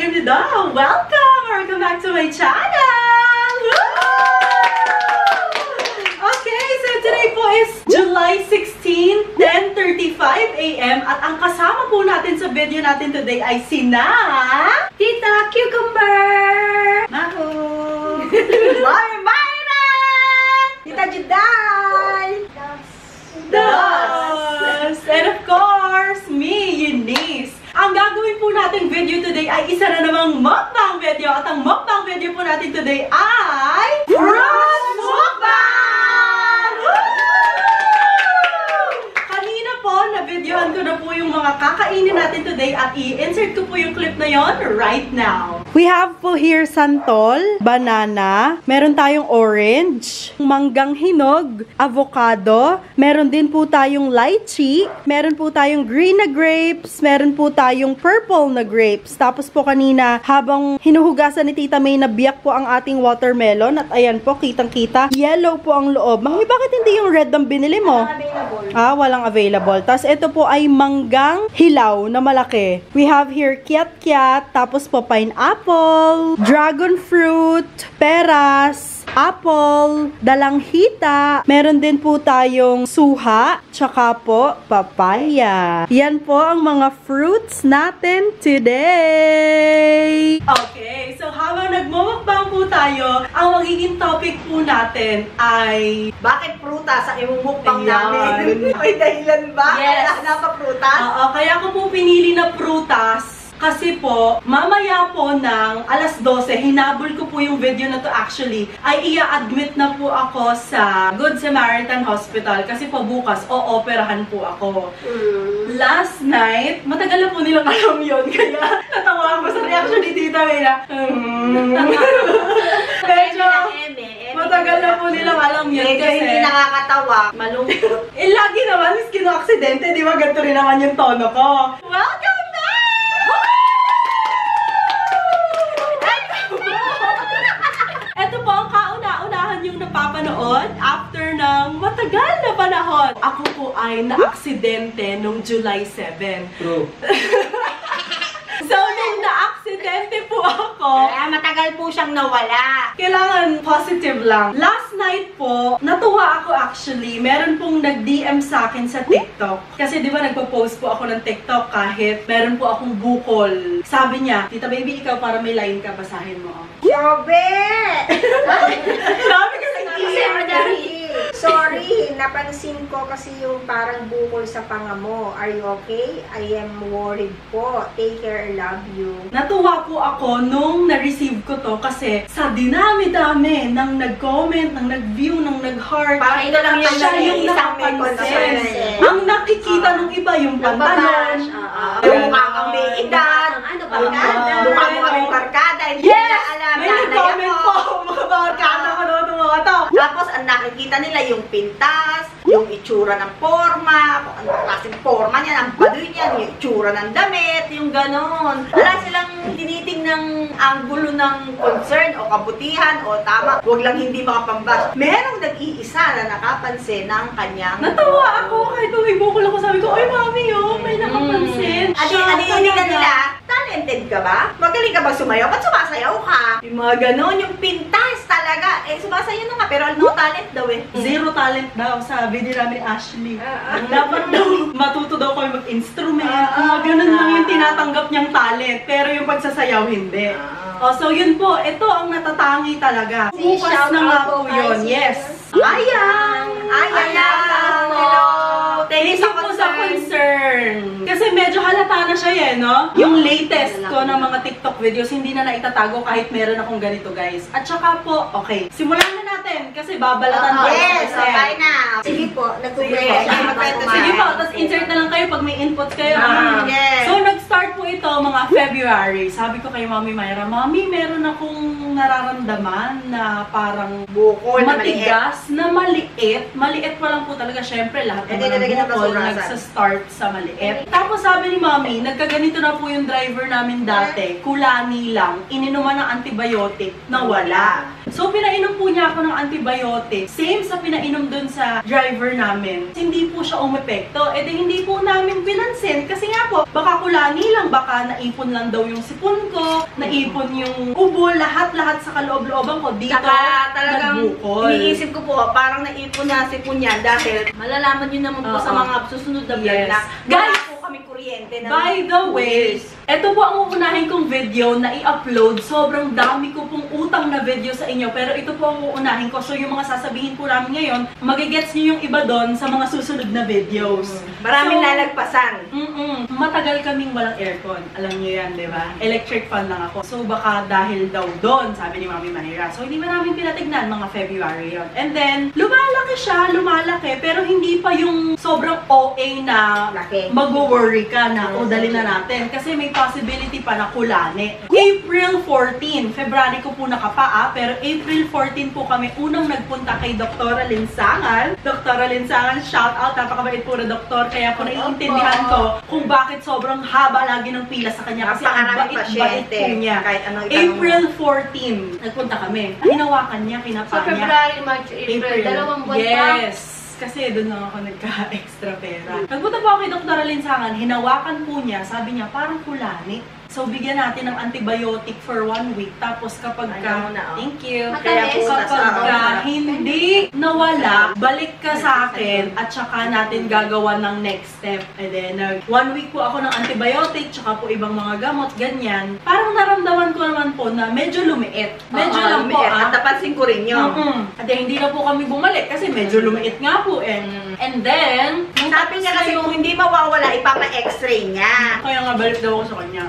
maganda. Welcome back to my channel! Okay, so today po is July 16, 10:35 AM at ang kasama po natin sa video natin today ay sina Tita Cucumber! Maho! Mami Myron! Tita Juday! Das! And of course, me, Eunice. Ang gagawin po natin video today ay isa na namang mukbang video. At ang mukbang video po natin today ay fruit mukbang! Kanina po, na-videohan ko na po yung mga kakainin natin today at i-insert ko po yung clip na yon right now. We have po here santol, banana, meron tayong orange, manggang hinog, avocado, meron din po tayong lychee, meron po tayong green na grapes, meron po tayong purple na grapes. Tapos po kanina, habang hinuhugasan ni Tita May, nabiyak po ang ating watermelon. At ayan po, kitang-kita, yellow po ang loob. Mami, bakit hindi yung red ang binili mo? Walang available. Tapos ito po ay manggang hilaw na malaki. We have here kiat-kiat, tapos po pineapple, dragon fruit, peras, apple, dalanghita, meron din po tayong suha, tsaka po papaya. Yan po ang mga fruits natin today. Okay, so habang nagmumukbang po tayo, ang magiging topic po natin ay Bakit prutas ang imumukbang namin? May dahilan ba? Yes. Kaya napaprutas? Oo, kaya ko po pinili na prutas. Kasi po, mamaya po ng alas 12, hinabol ko po yung video na to actually, ay i-admit na po ako sa Good Samaritan Hospital. Kasi po bukas, o-operahan po ako. Last night, matagal na po nilang alam yun, kaya natawa ako sa reaction ni Tita May na, medyo, matagal na po nilang alam yun kasi hindi nakakatawa, malungkot. lagi naman, miski no aksidente, di ba ganito rin naman yung tono ko. Welcome back! Ito po ang kauna-unahan yung napapanood after ng matagal na panahon. Ako po ay na-aksidente nung July 7. True. So, nung na-aksidente po ako, Kaya matagal po siyang nawala. kailangan positive lang. Last night po, natuwa ako actually. Meron pong nag-DM sa akin sa TikTok. Kasi di ba nagpo-post po ako ng TikTok kahit meron po akong bukol. Sabi niya, Tita Baby, ikaw para may line ka, basahin mo. Yobe! Sabi ko sa Sorry, napansin ko kasi yung parang bukol sa panga mo. Are you okay? I am worried po. Take care, I love you. Natuwa po ako nung na-receive ko to kasi sa dinami-dami ng nag-comment, ng nag-view, ng nag-heart. Parang ito lang yung siya yung isang may nakapansin. concern. Ang nakikita ng iba yung pantalon. Yung mukha kang may edad. Ano, Barkada. Mukha mo kaming barkada. Hindi Yes! na alam. May nanay nag-comment ako. po, mga barkada ko doon, mga to. Tapos, ang nakikita nila yung pintas, yung itsura ng forma, kung anong klaseng forma niya, ang baduy niya, yung itsura ng damit, yung ganon. Wala silang tinitingnang anggulo ng concern o kabutihan o tama. Huwag lang hindi makapambas. Merong nag-iisa na nakapansin ng kanyang Natawa ako kahit may bukol ako. Sabi ko, ay mami, oh, may nakapansin. Adi-adi ka nila, talented ka ba? Magaling ka ba sumayaw? Ba't sumasayaw ka? Yung mga ganon, yung pintas talaga. Eh, sumasayaw na nga, pero no talent daw eh. Zero talent daw, sabi ni namin Ashley. Dapat daw matuto daw kami mag-instrument. Mga ganun lang yung tinatanggap niyang talent. Pero yung pagsasayaw, hindi. Oh, so yun po, ito ang natatangi talaga. Bukas shout na nga out po po yun, kay yes. Ayang! Ayang! Hello! Thank you po sa concern. Kasi medyo halata na siya eh, no? Yung latest ko ng mga TikTok videos, hindi na naitatago kahit meron akong ganito, guys. At saka po, okay, simulan na natin kasi babalatan ko. Yes, okay na. Sige po, Sige, nagkukwento sige po, tapos insert na lang kayo pag may input kayo. Yes. So, nag-start po ito mga February. Sabi ko kay Mami Myra, Mami, meron akong nararamdaman na parang Bukol na matigas na maliit. Maliit pa lang po talaga. Syempre, lahat Hindi naman ng nalagyan ng bukol basurasan. nagsa-start sa maliit. Tapos sabi ni Mami, nagkaganito na po yung driver namin dati. Kulani lang. Ininuman ng antibiotic na wala. So, pinainom po niya ako ng antibiotic. Same sa pinainom dun sa driver namin. Hindi po siya umepekto. E di hindi po namin pinansin. Kasi nga po, baka kulani lang, baka naipon lang daw yung sipon ko, naipon yung ubo, lahat-lahat sa kaloob-looban ko. Dito, Saka talagang nagbukol. iniisip ko po, parang naipon na sipon yan dahil malalaman nyo naman po sa mga susunod na vlog Yes. na Guys, wala po kami kuryente. Na by the way, ito po ang uunahin kong video na i-upload. Sobrang dami ko pong utang na video sa inyo, pero ito po ang uunahin ko. So yung mga sasabihin po namin ngayon, magigets nyo yung iba doon sa mga susunod na videos. Maraming So, lalagpasan. Matagal kaming walang aircon. Alam niyo yan, di ba? Electric fan lang ako. So baka dahil daw doon, sabi ni Mami Mahira. So hindi ba namin pinatignan, mga February yon. And then, lumalaki siya, lumalaki, pero hindi pa yung sobrang OA na Laki. mag-worry ka na, o dali na natin. Kasi may possibility pa na kulani. April 14, February ko po nakapaa, pero April 14 po kami unang nagpunta kay Dr. Linsangan. Dr. Linsangan, shout out, napakabait po na doktor. Kaya po naiintindihan ko kung bakit sobrang haba lagi ng pila sa kanya. Kasi ang Napakaraming bait-bait pasyente. po niya. Kahit ano itanong April 14, nagpunta kami. Hinawakan niya, kinapa So, niya. February, March, April, dalawang buwan pa. Yes! Kasi doon lang ako nagka-extra pera. Nagpunta po ako kay Dr. Linsangan, hinawakan po niya, sabi niya, parang kulani. So, bigyan natin ng antibiotic for 1 week. Tapos kapag Ayaw na, oh. thank you. Kaya po, Kapag hindi nawala, balik ka sa akin at saka natin gagawa ng next step. And then, 1 week po ako ng antibiotic, tsaka po ibang mga gamot, ganyan. Parang naramdaman ko naman po na medyo lumiit. Medyo lang po, At napansin ko rin yun. At hindi na po kami bumalik kasi medyo lumiit nga po eh. And then, nung Sabi niya kasi yung kung hindi mawawala, ipapa-x-ray niya. kaya nga balik daw ako sa kanya.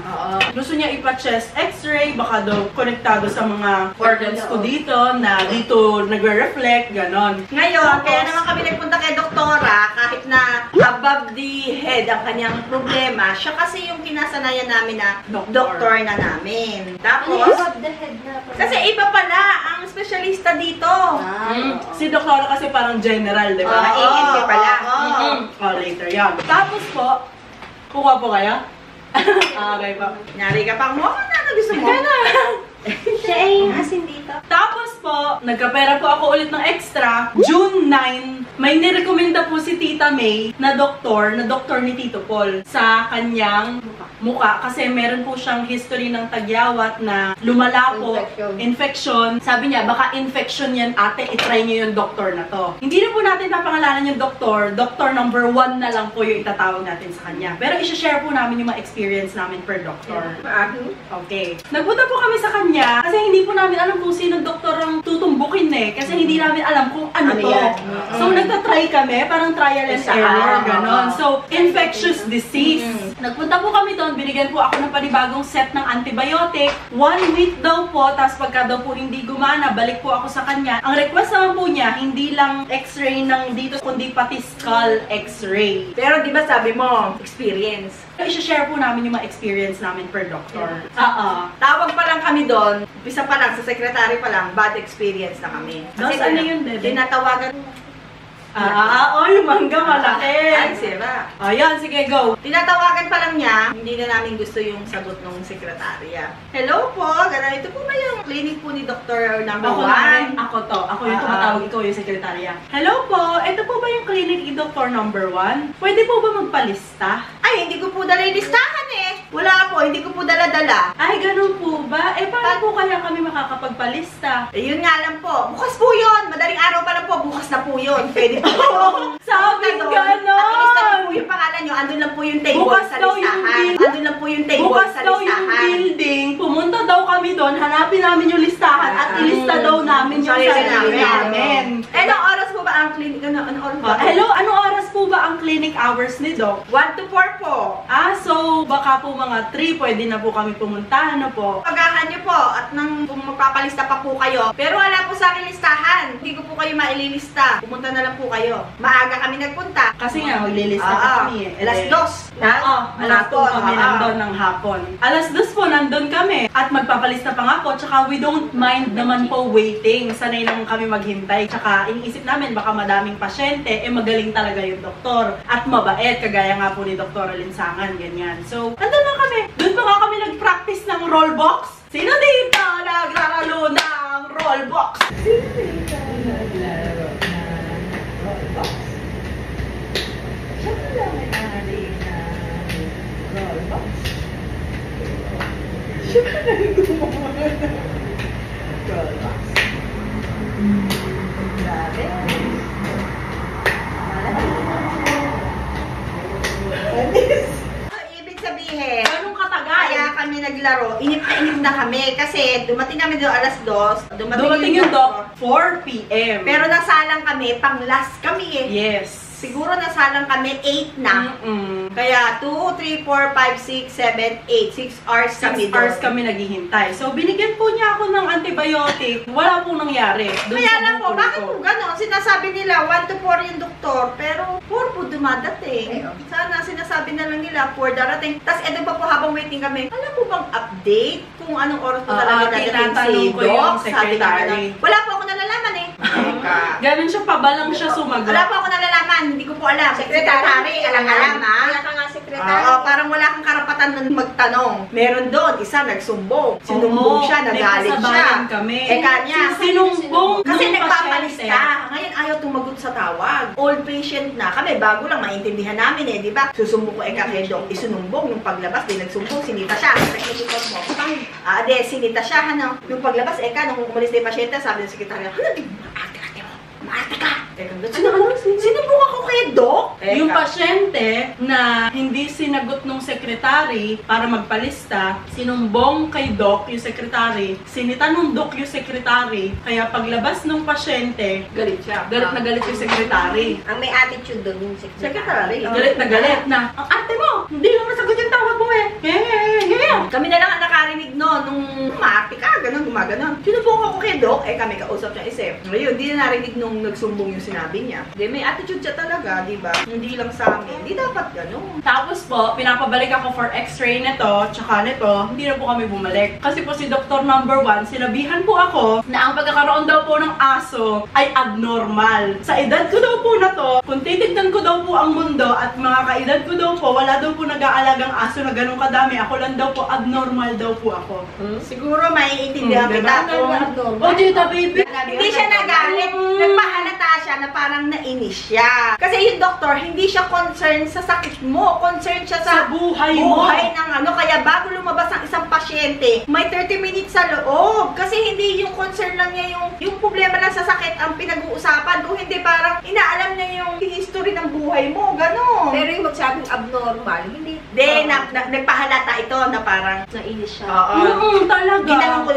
Gusto niya ipa-chest x-ray, baka daw konektado sa mga organs ko dito, na dito nagre-reflect, ganon. Ngayon, Tapos, kaya naman kami nagpunta kay doktora, kahit na above the head ang kanyang problema, siya kasi yung kinasanayan namin na doktor na namin. Ano Tapos, about the head na? kasi iba pala ang espesyalista dito. Si doktora kasi parang general, di ba? Mga ANP pala. Oh, later yan. Tapos po, kuha po kayo? Okay po. Nyari ka pang mo, ano gusto mo? Siya ay yung asin dito. Tapos po, nagkapera po ako ulit ng extra. June 9, may nirekomenda po si Tita May na doktor ni Tito Paul sa kanyang mukha. Kasi meron po siyang history ng tagyawat na lumala po, infection. Sabi niya, baka infection yan ate, itry niyo yung doktor na to. Hindi na po natin papangalanan yung doktor. Doktor number 1 na lang po yung itatawag natin sa kanya. Pero isi-share po namin yung mga experience namin per doktor. Okay. Nagpunta po kami sa kanya kasi hindi po namin alam kung sino doktor ang tutumbukin eh. Kasi hindi namin alam kung ano to. yan? So, nagtatry kami, parang trial and error, ganon. So, infectious disease. Nagpunta po kami doon, binigyan po ako ng panibagong set ng antibiotic. 1 week daw po, tapos pagka daw po hindi gumana, balik po ako sa kanya. Ang request naman po niya, hindi lang x-ray ng dito, kundi pati skull x-ray. Pero di ba sabi mo, experience. I-share po namin yung mga experience namin per doctor. Tawag pa lang kami doon, umpisa pa lang, sa secretary pa lang, bad experience na kami. Tapos ano yun, Bebe? Tinatawagan, yung mangga malaki. ay, sira. Ayan, sige, go. Tinatawagan pa lang niya, hindi na namin gusto yung sagot ng sekretarya. Hello po, gano'n, ito po ba yung clinic po ni Dr. Number Ako 1? Ako to. Ako yung tumatawag, ikaw yung sekretarya. Hello po, ito po ba yung clinic ni Dr. Number 1? Pwede po ba magpalista? Ay, hindi ko po dala yung listahan eh. Wala po, hindi ko po dala-dala. Ay, ganun po ba? Eh, paano po kaya kami makakapagpalista? Eh, yun nga lang po. Bukas po yun. Madaling araw pa lang po. Bukas na po yun. Pwede po. Sabi At ilista ganon! niyo po yung pangalan nyo. Andun lang po yung table Bukas sa daw yung listahan. bill. Andun lang po yung table Bukas sa daw yung listahan. building, pumunta daw kami doon, hanapin namin yung listahan at ilista daw namin yung Sarili sarili namin. Eh, anong oras po ba ang clinic? Anong oras ba? Hello, anong oras po ba ang clinic hours ni Doc? 1 to 4 po. So baka po mga 3 pwede na po kami pumunta, ano po? Pagahan niyo po at kung magpapalista pa po kayo. Pero wala po sa akin listahan. Hindi ko po kayo maililista. Pumunta na lang po kayo. Maaga kami nagpunta. Kasi nga, maglilista pa kami eh. Alas 2. Alas 2 kami nandun ng hapon. Alas 2 po nandun kami. At magpapalista pa nga po. Tsaka we don't mind naman po waiting. Sanay lang kami maghintay. Tsaka iniisip namin baka madaming pasyente. Eh magaling talaga yung doktor. At mabait. Kagaya nga po ni Dr. Linsangan. Ganyan. So, nandun lang kami. Doon pa nga kami nag-practice ng rollbox. Sino dito naglalaro ng rollbox? Grabe. Ibig sabihin, Anong katagal? kaya kami naglaro, inip na kami kasi dumating kami doon alas 2. Dumating yung doc, 4 p.m. Pero nasalang kami, pang last kami eh. yes. Siguro nasalang kami 8 na. Kaya 2, 3, 4, 5, 6, 7, 8. 6 hours kami 6 hours doon. kami naghihintay. So, binigyan po niya ako ng antibiotic. Wala pong nangyari. Doon Kaya sa lang po, bukol bakit ko. po gano'n? Sinasabi nila 1 to 4 yung doktor, pero 4 po dumadating. Sana sinasabi na lang nila 4 darating. Tapos eto pa po habang waiting kami, alam po bang update kung anong oras po talaga dadating si tinatanong ko yung Doc? Sabi niya secretary. na, wala po ako nalalaman eh. Teka. Ganun siya, pabalang siya sumagot. Wala po ako nalalaman, hindi ko po alam. Secretary, alam-alam ha. Kaya ka nga sekretary. Oo, parang wala kang karapatan na magtanong. Meron doon, isa nagsumbong. Sinumbong siya, nagalit siya. May kasabayan kami. Kanya, Sinumbong kasi nung nagpapalista. pasyente. Ngayon ayaw tumagot sa tawag. Old patient na. Kami bago lang maintindihan namin eh, di ba? Susumbong ko kay Doc. Isunumbong nung paglabas, di nagsumbong, sinita siya. Technical mo. Sinita siya, ano. Nung paglabas, nung umalis na yung pasyente, sabi ng sekretarya, ate mo, maarte ka. Sinumbong ako kay Doc? Yung pasyente na hindi sinagot nung sekretary para magpalista, sinumbong kay Doc yung sekretary, sinita nung Doc yung sekretary, kaya paglabas nung pasyente, galit siya. Galit na galit yung sekretary. Ang may attitude doon yung Secretary. Galit na galit na, ang ate mo, hindi mo masagot yung tawag mo eh. Kami na lang ang nakarinig noon, nung maarte ka, ganun, gumaganon. Sinumbong ako kay Doc, kami kausap niya isip. Ngayon, di na narinig nung nagsumbong yung sinabi niya. Di, may attitude siya talaga, di ba? Hindi lang sa amin. Di dapat ganun. Tapos po, pinapabalik ako for x-ray nito, tsaka nito, hindi na po kami bumalik. Kasi po si Dr. Number 1, sinabihan po ako na ang pagkakaroon daw po ng aso ay abnormal. Sa edad ko daw po na to, kung titignan ko daw po ang mundo at mga kaedad ko daw po, wala daw po nag-aalagang aso na ganun kadami. Ako lang daw po, abnormal daw po ako. Siguro maiintindihan Diba? kita kung... Oh, tita baby! Hindi siya nagalit. Nagpahalata siya na parang nainis siya. Kasi yung doktor, hindi siya concerned sa sakit mo. Concerned siya sa Sa buhay mo. buhay ng ano. Kaya bago lumabas ang isang pasyente, may 30 minutes sa loob. Kasi hindi yung concern lang niya yung problema lang sa sakit ang pinag-uusapan. Kung hindi parang inaalam niya yung history ng buhay mo. Ganon. Pero yung magsabing abnormal, hindi. Nagpahalata ito na parang Nainis siya. Talaga. Ginanong ko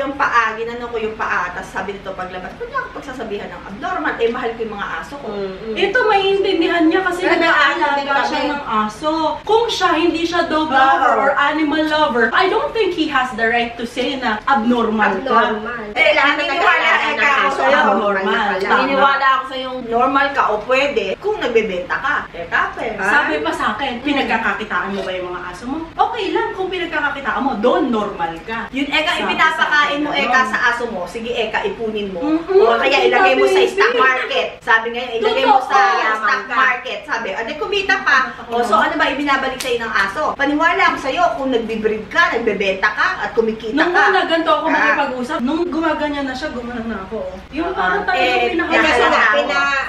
yung paa, tapos sabi nito paglabas, pwede ako pagsasabihan ng abnormal, mahal ko yung mga aso ko. Ito, maiintindihan niya kasi Pero nag-aalaga nag-aalaga siya kami. ng aso. Kung siya, hindi siya dog lover or animal lover, I don't think he has the right to say na abnormal ka. Abnormal. Lahat na nag-aalaga ng aso sa'yo. abnormal. Abnormal. Tama. Naniniwala ako sa yung Normal ka o pwede kung nagbebenta ka. Sabi pa sa akin, pinagkakakitaan mo ba yung mga aso mo? Okay lang kung pinagkakakitaan mo, doon normal ka. Yun, Eka, Sabi ipinapakain sa mo, akin, Eka, ganon. sa aso mo. Sige, Eka, ipunin mo. Mm-mm, O kaya ilagay mo sa baby. stock market. Sabi ngayon, ilagay mo sa Totoo. stock market. Sabi, ade, kumita ka. O, so ano ba ibinabalik sa'yo ng aso? Paniwala ako sa'yo kung nagbibreed ka, nagbebenta ka, at kumikita Nung ka. una, ganito ako Ah. makipag-usap. Nung gumaganyan na siya, gumanan na ako. Yung parang tayo nahalata ako.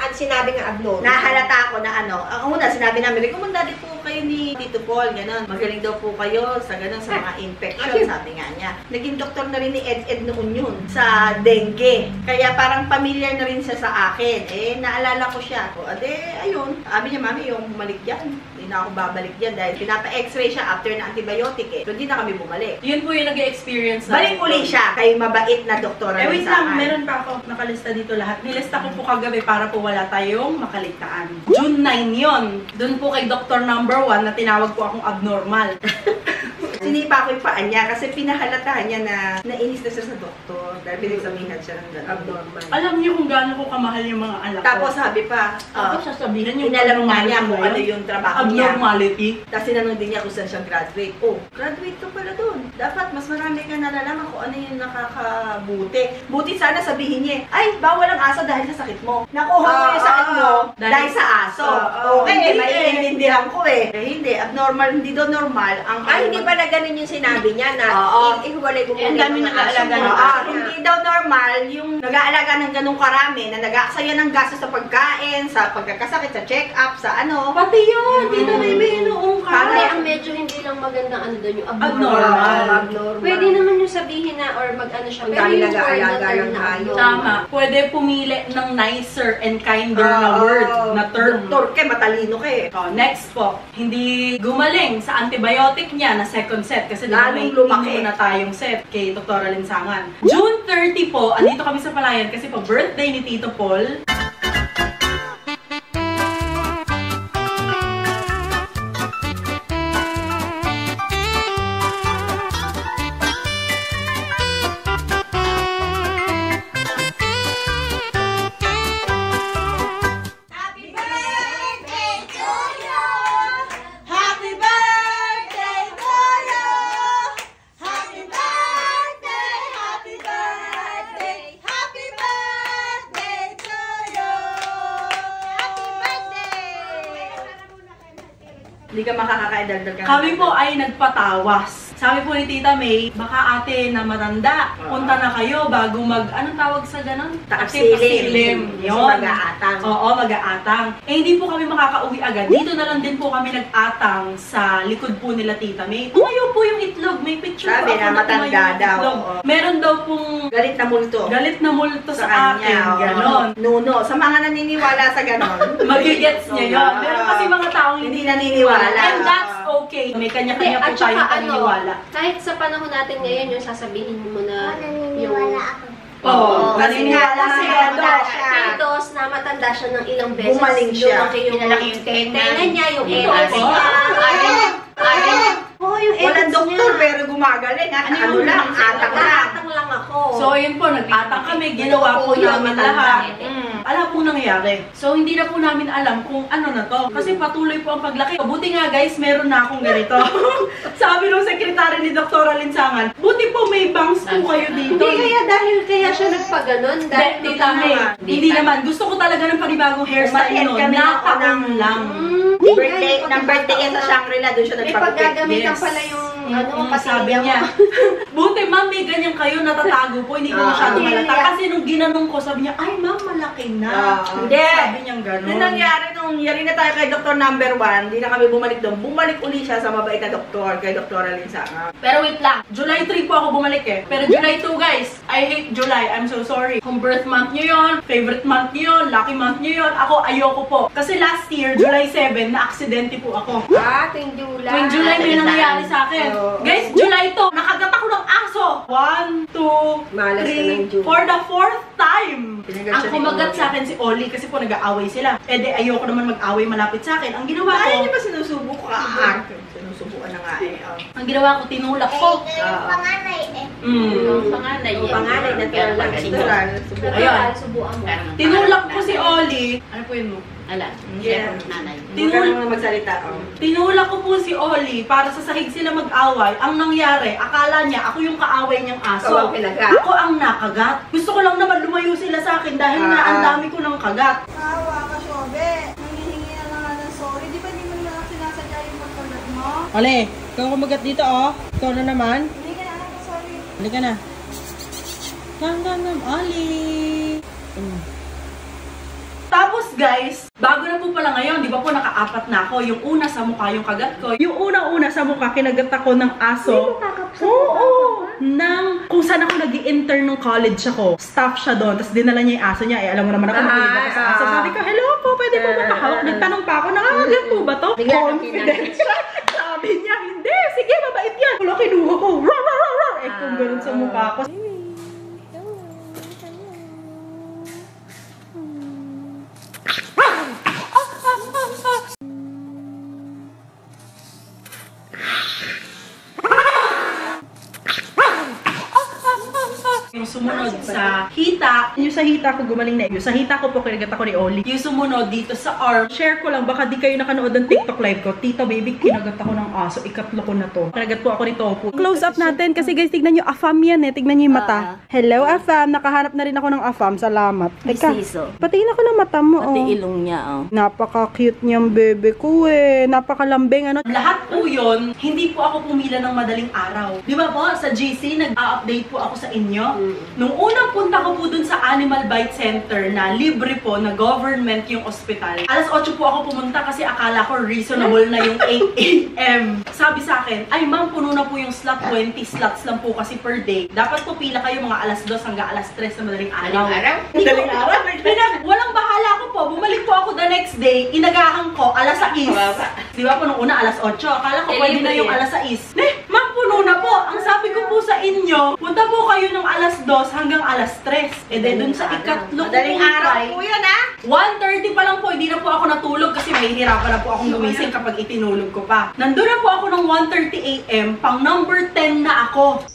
Ang sinabi nga abnormal. Nahalata ako na ano. Ang una, sinabi namin, rekomenda din po kayo ni Tito Paul, gano'n. Magaling daw po kayo sa gano'n, sa mga infection, sabi nga niya. Naging doktor na rin ni Ed noon yun, sa dengue. Kaya parang familiar na rin siya sa akin. Naalala ko siya. O, ayun. Sabi niya, mami, yung bumalik dyan. Hindi na ako babalik dyan dahil pinapa-x-ray siya after na antibiotic So, hindi na kami bumalik. Yun po yung nag-experience Balik uli siya kay mabait na doktora wait rin sa lang, akin. meron pa ako nakalista dito lahat. Nilista ko po kagabi para po wala tayong makaligtaan. June 9 yon. Doon po kay Dr. Number 1 na tinawag po akong abnormal. Sinipa ko yung paa niya kasi pinahalatahan niya na nainis na siya sa doktor dahil pinagsabihan siya ng gano'n. Abnormal. Alam niyo kung gaano ko kamahal yung mga anak ko. Tapos sabi pa, Tapos sasabihin yung inalam nga niya kung ano yung trabaho niya. abnormality. Tapos sinanong din niya kung saan siya graduate. Oh, graduate ka pala doon. Dapat mas marami ka nalalaman kung ano yung nakakabuti. Buti sana sabihin niya, ay, bawal ang aso dahil sa sakit mo. Nakuha mo yung sakit mo dahil sa aso. Okay, maiintindihan ko hindi, abnormal, hindi daw normal. Hindi pala ganun yung sinabi niya na ihiwalay mo Ang dami nag-aalaga ng Ah, hindi daw normal yung nag-aalaga ng ganung karami na nag-aaksaya ng gasto sa pagkain, sa pagkakasakit, sa check-up, sa ano. Pati yun, Tita Baby, noong Kasi ka. ang medyo hindi lang magandang ano doon yung Abnormal. abnormal. Pwede naman sabihin na or mag-ano siya. Ang Pero dami yung word na nag-aalaga term ng na hayop. unknown. Tama. Pwede pumili ng nicer and kinder na word, na term. Doktor ka, matalino ka eh. Oh, next po, hindi gumaling sa antibiotic niya na second set kasi Lalong may lumaki. na tayong set kay Dr. Alinsangan. June 30 po, andito kami sa Palayan kasi po birthday ni Tito Paul. Hindi ka makakakaedaldal ka. Kami po ay nagpatawas. Sabi po ni Tita May, baka ate na matanda, punta na kayo bago anong tawag sa ganon? Takasilim. Yun. Mag-aatang. Oo, mag-aatang. Eh, hindi po kami makakauwi agad. Dito na lang din po kami nag-atang sa likod po nila Tita May. Tumayo po yung itlog. May picture Sabi po ako na matanda tumayo yung daw. itlog. Oo. Meron daw pong Galit na multo. galit na multo sa akin. oo. Ganon. Nuno. Sa mga naniniwala sa ganon. Magigets niya yun. Meron kasi mga taong Hindi naniniwala. And that's okay. May kanya-kanya po At saka tayong paniniwala. kahit sa panahon natin ngayon, yung sasabihin mo na yung... Oo. Naniniwala Kasi siya. ano, Kay Dos na matanda siya ng ilang beses. Bumaling siya. Lumaki yung Pinalaki yung tenga. niya, yung Ito, eras oh. niya. Oo, yung Walang eras doktor niya. pero gumagaling. At ano lang, atang lang. Nag-aatang lang ako. So, yun po, nag-atang kami, ginawa po Oo, yung namin matanda. lahat. Mm. Alam pong nangyayari. So, hindi na po namin alam kung ano na to. Kasi patuloy po ang paglaki. Buti nga guys, meron na akong ganito. Sabi ng sekretary ni Dr. Alinsangan, buti po may bangs po kayo dito. Hindi kaya siya nagpaganon. Dahil Tita May, hindi naman. Gusto ko talaga ng panibagong hairstyle Umattend nun. kami ng Nataon lang. Ng birthday yan sa Shangri-La, doon siya May nagpagupit. paggagamitan Yes. pala yung ano, Sabi patilya niya. mo. Buti ma'am, may ganyan kayo natatago po. Hindi ko masyado Hindi malata. niya. Kasi nung ginanong ko, sabi niya, ay ma'am, malaki na. Hindi. Sabi niyang gano'n. Nung nangyari, nung yari na tayo kay Dr. Number 1, hindi na kami bumalik doon. Bumalik uli siya sa mabait na doktor, kay Dr. Alinsangan. Pero wait lang, July 3 po ako bumalik eh. Pero July 2 guys, I hate July. I'm so sorry. Kung birth month nyo yun, favorite month nyo yun, lucky month nyo yun, ako ayoko po. Kasi last year, July 7, na-aksidente po ako. Tuwing July. Tuwing July may nangyayari sa akin. Guys, July to, nakagat ako ng aso. 1, 2, Malas ka ng 3, July. for the 4th time. Pinagat Ang siya ni kumagat Oli. sa akin si Oli kasi po nag-aaway sila. Eh di ayoko naman mag-away malapit sa akin. Ang ginawa ko, Ay, hindi ba sinusubok ka? Sinusubukan na nga eh. ang ginawa ko, tinulak ko. Yung panganay Yung panganay, natural lang. Natural. Subukan. Ayun. Subuan mo. Tinulak ko si Oli. Ano po yun mo? Ala, Yeah. siya nanay. Huwag ka naman magsalita. Tinulak ko po si Oli para sa sahig sila mag-away. Ang nangyari, akala niya ako yung kaaway niyang aso. Ikaw ang kinagat. Ako ang nakagat. Gusto ko lang naman lumayo sila sa akin dahil nga ang dami ko ng kagat. Awa ka, Shobe. Nangihingi na nga ng sorry. Di ba di mo naman sinasadya yung pagkagat mo? Ole, ikaw kumagat dito oh. Ikaw na naman. Hindi ka na anak, sorry. Halika na. Gam, Oli. Tapos guys, bago na po pala ngayon, di ba po nakaapat na ako. Yung una sa mukha yung kagat ko. Yung unang-una sa mukha, kinagat ako ng aso. Oo! Kung saan ako nag-i-intern nung college ako. Staff siya doon. Tapos dinala niya yung aso niya. Eh, alam mo naman ako makinig ako sa aso. Sabi ko, hello po, pwede po makahawak. Nagtanong pa ako, nangangagat po ba to? Confident siya. Sabi niya, hindi. Sige, mabait yan. Wala, kinuha ko. Rar, rar, rar, rar. Eh, kung ganun sa mukha ko. Yung sumunod sa hita, yung sa hita ko gumaling na. Yung sa hita ko po kinagat ako ni Oli. Yung sumunod dito sa arm, share ko lang, baka di kayo nakanood ng TikTok live ko. Tita baby, kinagat ako ng aso. Ikatlo ko na to. Kinagat po ako ni Topo. Close up natin kasi guys, tignan nyo, afam yan eh. Tignan nyo yung mata. Hello afam, nakahanap na rin ako ng afam. Salamat. Teka, patingin ako ng mata mo. Pati oh. ilong niya, oh. Napaka-cute niyang bebe ko eh. Napakalambing ano. Lahat po yun, hindi po ako pumila ng madaling araw. Di ba po, sa GC, nag-update po ako sa inyo. Nung unang punta ko po dun sa Animal Bite Center na libre po, na government yung ospital, alas 8 po ako pumunta kasi akala ko reasonable na yung 8 a.m. Sabi sa akin, ay ma'am, puno na po yung slot, 20 slots lang po kasi per day. Dapat po pila kayo mga alas 2 hanggang alas 3 na madaling araw. Madaling araw? Walang bahala ko po. Bumalik po ako the next day, inagahan ko alas 6. Di ba po nung una alas 8, akala ko pwede na yung alas 6. Ma'am, puno na po. Ang sabi ko po sa inyo, punta po kayo ng alas 2 hanggang alas 3. E then dun sa ikatlo po Madaling araw po yun, ha? 1:30 pa lang po, hindi na po ako natulog kasi mahihirapan na po akong gumising kapag itinulog ko pa. Nandun na po ako ng 1:30 a.m. pang number 10 na ako.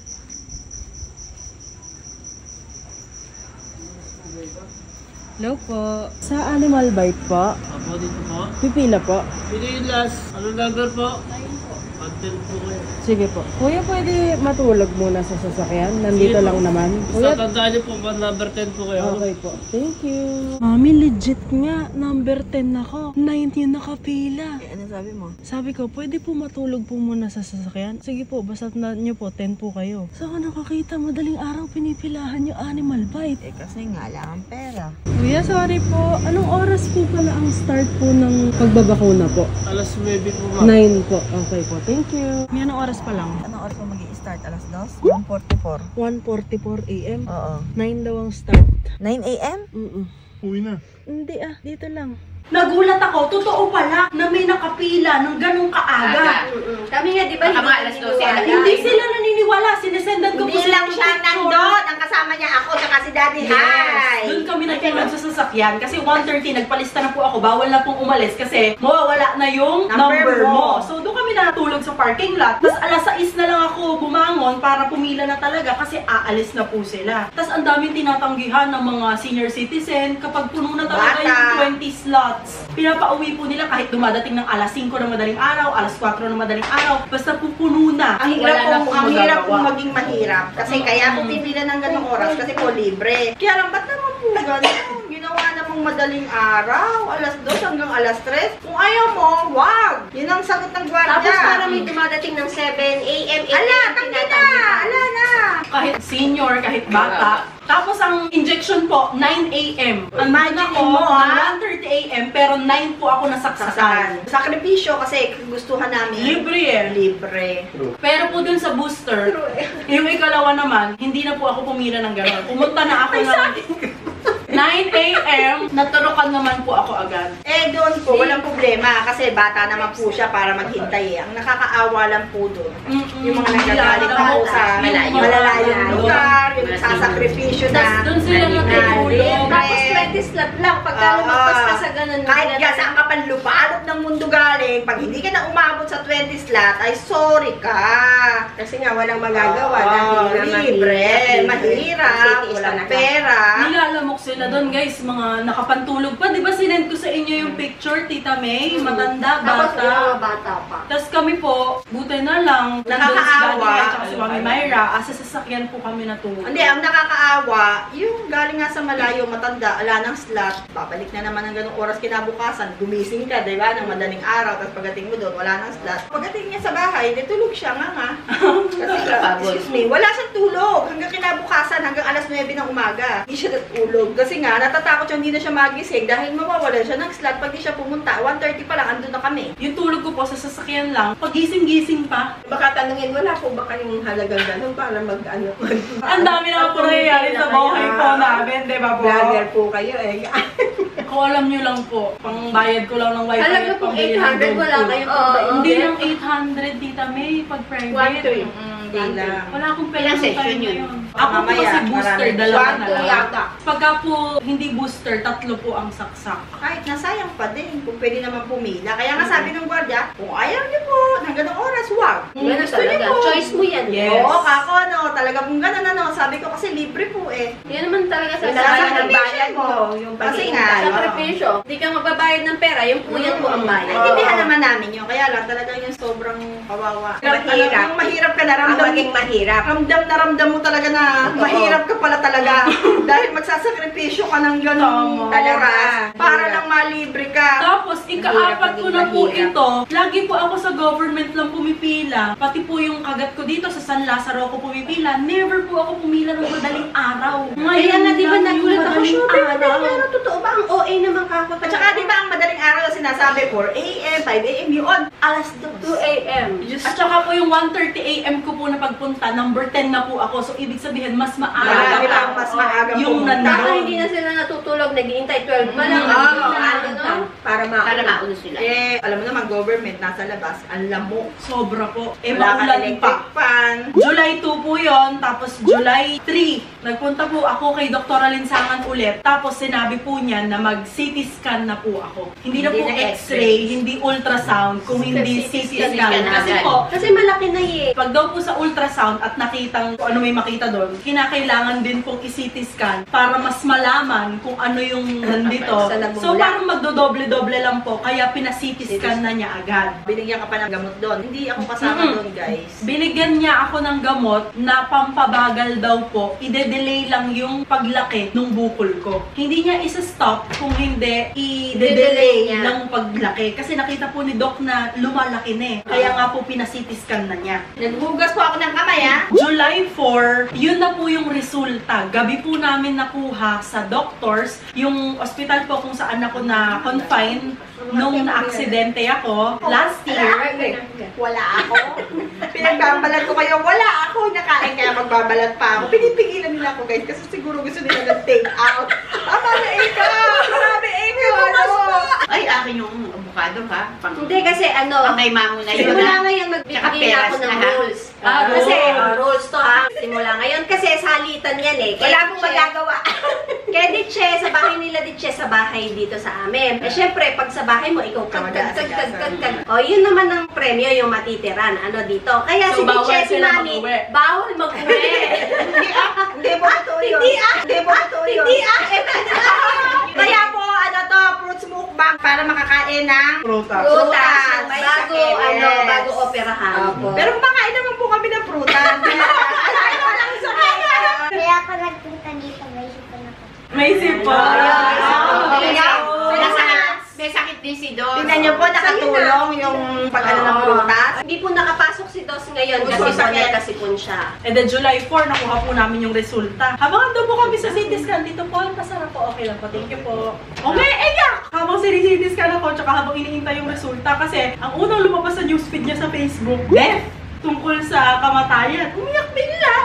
Hello po. Sa Animal Bite po? Apo, dito po. Pipila po. Pili yung last. Ano number po? 10 po kayo. Sige po. Kuya, pwede matulog muna sa sasakyan? Nandito Sige po. lang naman. Basta tandaan niyo po, number 10 po kayo. Okay po. Thank you. Mami, legit nga. Number 10 ako. 9 yung nakapila. Ano sabi mo? Sabi ko, pwede po matulog po muna sa sasakyan? Sige po, basta na nyo po, 10 po kayo. Saan ka nakakita? Madaling araw pinipilahan yung Animal Bite. Kasi nga lang ang pera. Kuya, sorry po. Anong oras po pala ang start po ng pagbabakuna po? Alas 9 po ma'am. 9 po. Okay po. Thank you. May anong oras pa lang? Anong oras pa mag-i-start? Alas 2? 1:44. 1:44 a.m. Oo. 9 daw ang start. 9 a.m.? Uwi na. Hindi dito lang. Nagulat ako, totoo pala na may nakapila ng ganong kaaga. Kami nga, di ba? Baka mga alas 12, alas Hindi sila naniniwala, sinesendan ko po Hindi lang yung siya picture. nandun. Ang kasama niya ako, tsaka si Daddy. Hi! Doon kami natulog sa sasakyan kasi 1:30 nagpalista na po ako, bawal na pong umalis kasi mawawala na yung number mo. So doon kami natulog sa parking lot. Tapos alas 6 na lang ako bumangon para pumila na talaga kasi aalis na po sila. Tapos ang daming tinatanggihan ng mga senior citizen kapag puno na talaga Bata. yung 20 slots. Pinapauwi po nila kahit dumadating ng alas 5 ng madaling araw, alas 4 ng madaling araw, basta pupuno na. Ang Wala na hirap pong ang hirap magagawa. kong maging mahirap. Kasi kaya ako pipila ng ganong oras kasi po libre. Kaya lang, ba't naman po gano'n? Ginawa namang madaling araw, alas 2 hanggang alas 3. Kung ayaw mo, wag! Yun ang sagot ng gwardiya. Tapos para may dumadating ng 7 a.m. 8 Ala, a.m. tanggi na! Ala na! Kahit senior, kahit bata. Tapos ang injection po, 9 a.m. Andun Imagine ako mo, ng ha? 1:30 a.m. pero 9 po ako nasaksakan. Sakripisyo kasi gustuhan namin. Libre eh. Libre. Pero po dun sa booster, yung ikalawa naman, hindi na po ako pumila ng gano'n. Pumunta na ako ng 9 a.m. Naturukan naman po ako agad. Eh, doon po, walang problema kasi bata naman po siya para maghintay eh. Ang nakakaawa lang po doon, yung mga nagagaling Bata. po sa Yung malalayong mga- lugar, yung sasakripisyo Tapos na. dun sila natutulog. Tapos 20 slot lang. Pagka lumagpas ka sa ganun. Kahit ka saan ka panlupalop ng mundo galing, pag hindi ka na umabot sa 20 slot, ay sorry ka. Kasi nga walang magagawa dahil nga libre, mahirap, walang pera. Nilalamok sila doon guys, mga nakapantulog pa. Di ba sinend ko sa inyo yung picture, Tita May? Matanda, Tapos yung mga bata. bata pa. Tapos kami po, buti na lang, nandun si Nakakaawa. Daddy at saka si Mami Myra, sa sasakyan po kami natulog. Hindi, ang nakakaawa, yung galing nga sa malayo, matanda, ala ng slot, babalik na naman ng ganung oras kinabukasan, gumising ka, di ba, ng madaling araw, tapos pagdating mo doon, wala ng slot. Pagdating niya sa bahay, natulog siya nga. Kasi, excuse me, wala siyang tulog hanggang kinabukasan, hanggang alas 9 ng umaga. Hindi siya natulog. Kasi nga, natatakot siya hindi na siya magising dahil mawawalan siya ng slot. Pag di siya pumunta, 1:30 pa lang, andun na kami. Yung tulog ko po sa sasakyan lang, pag gising-gising pa, Baka tanungin, wala po ba kayong halagang ganun para mag-ano? ang dami na po nangyayari sa buhay po namin, di ba po? Vlogger po kayo eh. Kung alam nyo lang po, pangbayad ko lang ng wifi Alam mo at kung pambili ng 800, wala dog kayong food. pambayad. Hindi lang 800, Tita May, pag private. Hindi lang. Wala akong pera Ilang sa session time yun? na yun. Ako po Mamaya, kasi booster, marami. dalawa na 1, 2 lang. yata. Pagka po hindi booster, 3 po ang saksak. Kahit nasayang pa din kung pwede naman pumila. Kaya nga sabi ng gwardiya, kung ayaw niyo po, hanggang oras, wag. Kung Ganun gusto niyo talaga. po. Choice mo yan. Yes. Oo, kako, ano, talaga kung gano'n, ano, sabi ko kasi libre po eh. Yan naman talaga sa Sasacrifice mo yung Kasi pag-iintay. sakripisyo. Hindi ka magbabayad ng pera, yung puyat mo ang bayad. Naintindihan naman namin yun. Kaya lang talaga yung sobrang kawawa. Mahirap. Yung mahirap ka na Ang ramdam. maging mahirap. Ramdam mo talaga na mahirap ka pala talaga. Dahil magsasakripisyo ka ng ganong Tama. oras para Mahirap. lang malibre ka. Tapos, ikaapat ko na po Mahirap. ito. Lagi po ako sa government lang pumipila. Pati po yung kagat ko dito sa San Lazaro ako pumipila. Never po ako pumila ng madaling araw. Kaya nga, di ba lang yung nagulat ako, madaling syempre, araw. pero totoo ba? Ang OA naman kako. At saka di ba ang madaling araw na sinasabi 4 a.m., 5 a.m. yun. Alas 2. 2 a.m. At saka po yung 1:30 a.m. ko po na pagpunta, number 10 na po ako. So, ibig sabihin, mas maaga Marami pa pang mas maaga yung pumunta. Baka nandun. hindi na sila natutulog, nag-iintay 12 pa lang. Para mauna sila. Eh, alam mo naman, government, nasa labas, ang lamok. Sobra po. Eh, Wala kang maulan pa. electric fan. July 2 po yon, tapos July 3, nagpunta po ako kay Dr. Alinsangan ulit. Tapos sinabi po niya na mag-CT scan na po ako. Hindi na Hindi po na X-ray, hindi ultrasound, kung hindi CT scan. Kasi po, Kasi malaki na eh. pag daw po sa ultrasound at nakitang kung ano may makita doon, kinakailangan din pong i-CT scan para mas malaman kung ano yung nandito. Sa nagmumula. So parang magdodoble-doble lang po, kaya pina-CT scan na niya agad. Binigyan ka pa ng gamot doon. Hindi ako kasama doon, guys. Binigyan niya ako ng gamot na pampabagal daw po. Ide-delay lang yung paglaki ng bukol ko. Hindi niya isa-stop kung hindi i-delay niya. ng paglaki. Kasi nakita po ni Doc na lumalaki na eh. Kaya nga po pina-CT scan na niya. Naghugas po ako ng kamay, ha? July 4, yun na po yung resulta. Gabi po namin nakuha sa doctors, yung hospital po kung saan ako na-confine nung na-aksidente ako last year. Wala ako. Pinagbabalat ko kayo, wala ako. Nakain kaya magbabalat pa ako. Pinipigilan nila ako, guys, kasi siguro gusto nila ng-take out. Tama na, Eka! Marami, Eka! Ay, akin yung avocado ha. Hindi kasi ano, Pangkay mamo na yun simula ha. ngayon magbibigay Tsaka na ako peras ng na, ha? rules. Rules. Kasi rules to ha. Simula ngayon kasi salitan yan eh. Wala akong magagawa. Kaya Diche, sa bahay nila Diche, sa bahay dito sa amin. Eh syempre, pag sa bahay mo, ikaw kag. O, yun naman ang premyo, yung matitiran. Ano dito. Kaya So, si bawal Diche, si sila Mami, mag-uwi. bawal mag-uwi. Hindi po totoo yun. Hindi po totoo yun. Kaya po, ano to, fruits mukbang para makakain ng Prutas. Prutas. May Bago, sakit, ano, yes. bago operahan. Pero makain naman po kami ng prutas. Walang sakit. Kaya ako nagpunta dito, may sipon ako. May sipon. May sakit din si Dos. Tingnan niyo po, nakatulong yung pag-ano ng prutas. Hindi po nakapasok si Dos ngayon kasi Gusto po sakit. nagkasipon siya. And then July 4, nakuha po namin yung resulta. Habang ando po kami sa CT scan, dito po, pasarap po, okay lang po, thank you po. Okay, iyak! Habang CT scan ako, tsaka habang iniintay yung resulta, kasi ang unang lumabas sa newsfeed niya sa Facebook, death! Tungkol sa kamatayan. Umiyak bigla!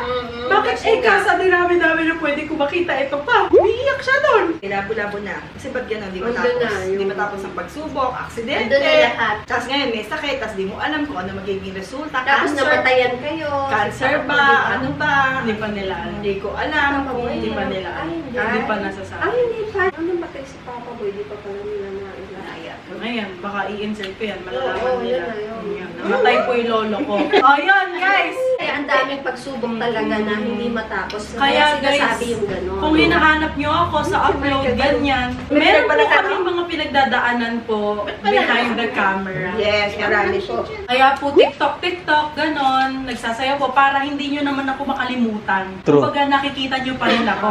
Bakit sabi namin na pwede ko makita ito pa? Umiiyak siya doon! Labo-labo na. Kasi ba't gano'n? Di ba Andun tapos? na, yung- Di ba tapos ang pagsubok, aksidente? Andun na lahat. Tapos ngayon may sakit, tapos di mo alam kung ano magiging resulta. Tapos namatayan kayo. Cancer ba? Ano ba? Hindi pa nila alam. Hindi ko alam kung Hindi pa nila alam. Ay, Hindi pa nasasabi. Ay, hindi pa. Ano matay si Papa Boy? Di pa pala nila na ilaya. Ngayon, baka i-insert ko yan. Oo, Malalaman nila. yun na yun. Yan. Namatay po yung lolo ko. Ayun, guys! Kaya ang daming pagsubok talaga na hindi matapos. Kaya guys, sinasabi yung gano'n. kung hinahanap nyo ako sa upload, ganyan. Meron po kami mga pinagdadaanan po behind the camera. Yes, marami po. Kaya po TikTok, ganon, nagsasayaw po para hindi nyo naman ako makalimutan. True. Kumbaga nakikita nyo pa rin ako.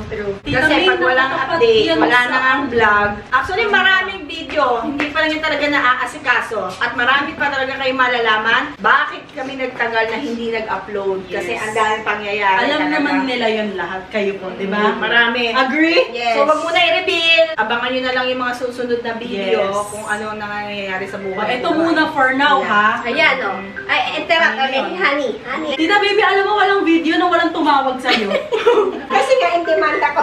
True. Tita Kasi May, pag walang nakatapat update, yan wala sa- na ang vlog. Actually, maraming video. Hindi pa lang yun talaga naaasikaso. At marami pa talaga kayo malalaman bakit kami nagtagal na hindi nag-upload. Kasi Yes. ang daming pangyayari Alam talaga. naman nila yun lahat, kayo po, di ba? Marami. Agree? Yes. So, wag muna i-reveal. Abangan nyo na lang yung mga susunod na video Yes. kung ano ang nangyayari sa O, buhay. ito muna for now, ha? Ayan, o. Ay, interact kami. Honey. Tita Baby, alam mo walang video na walang tumawag sa'yo. Kasi nga, in demand ako.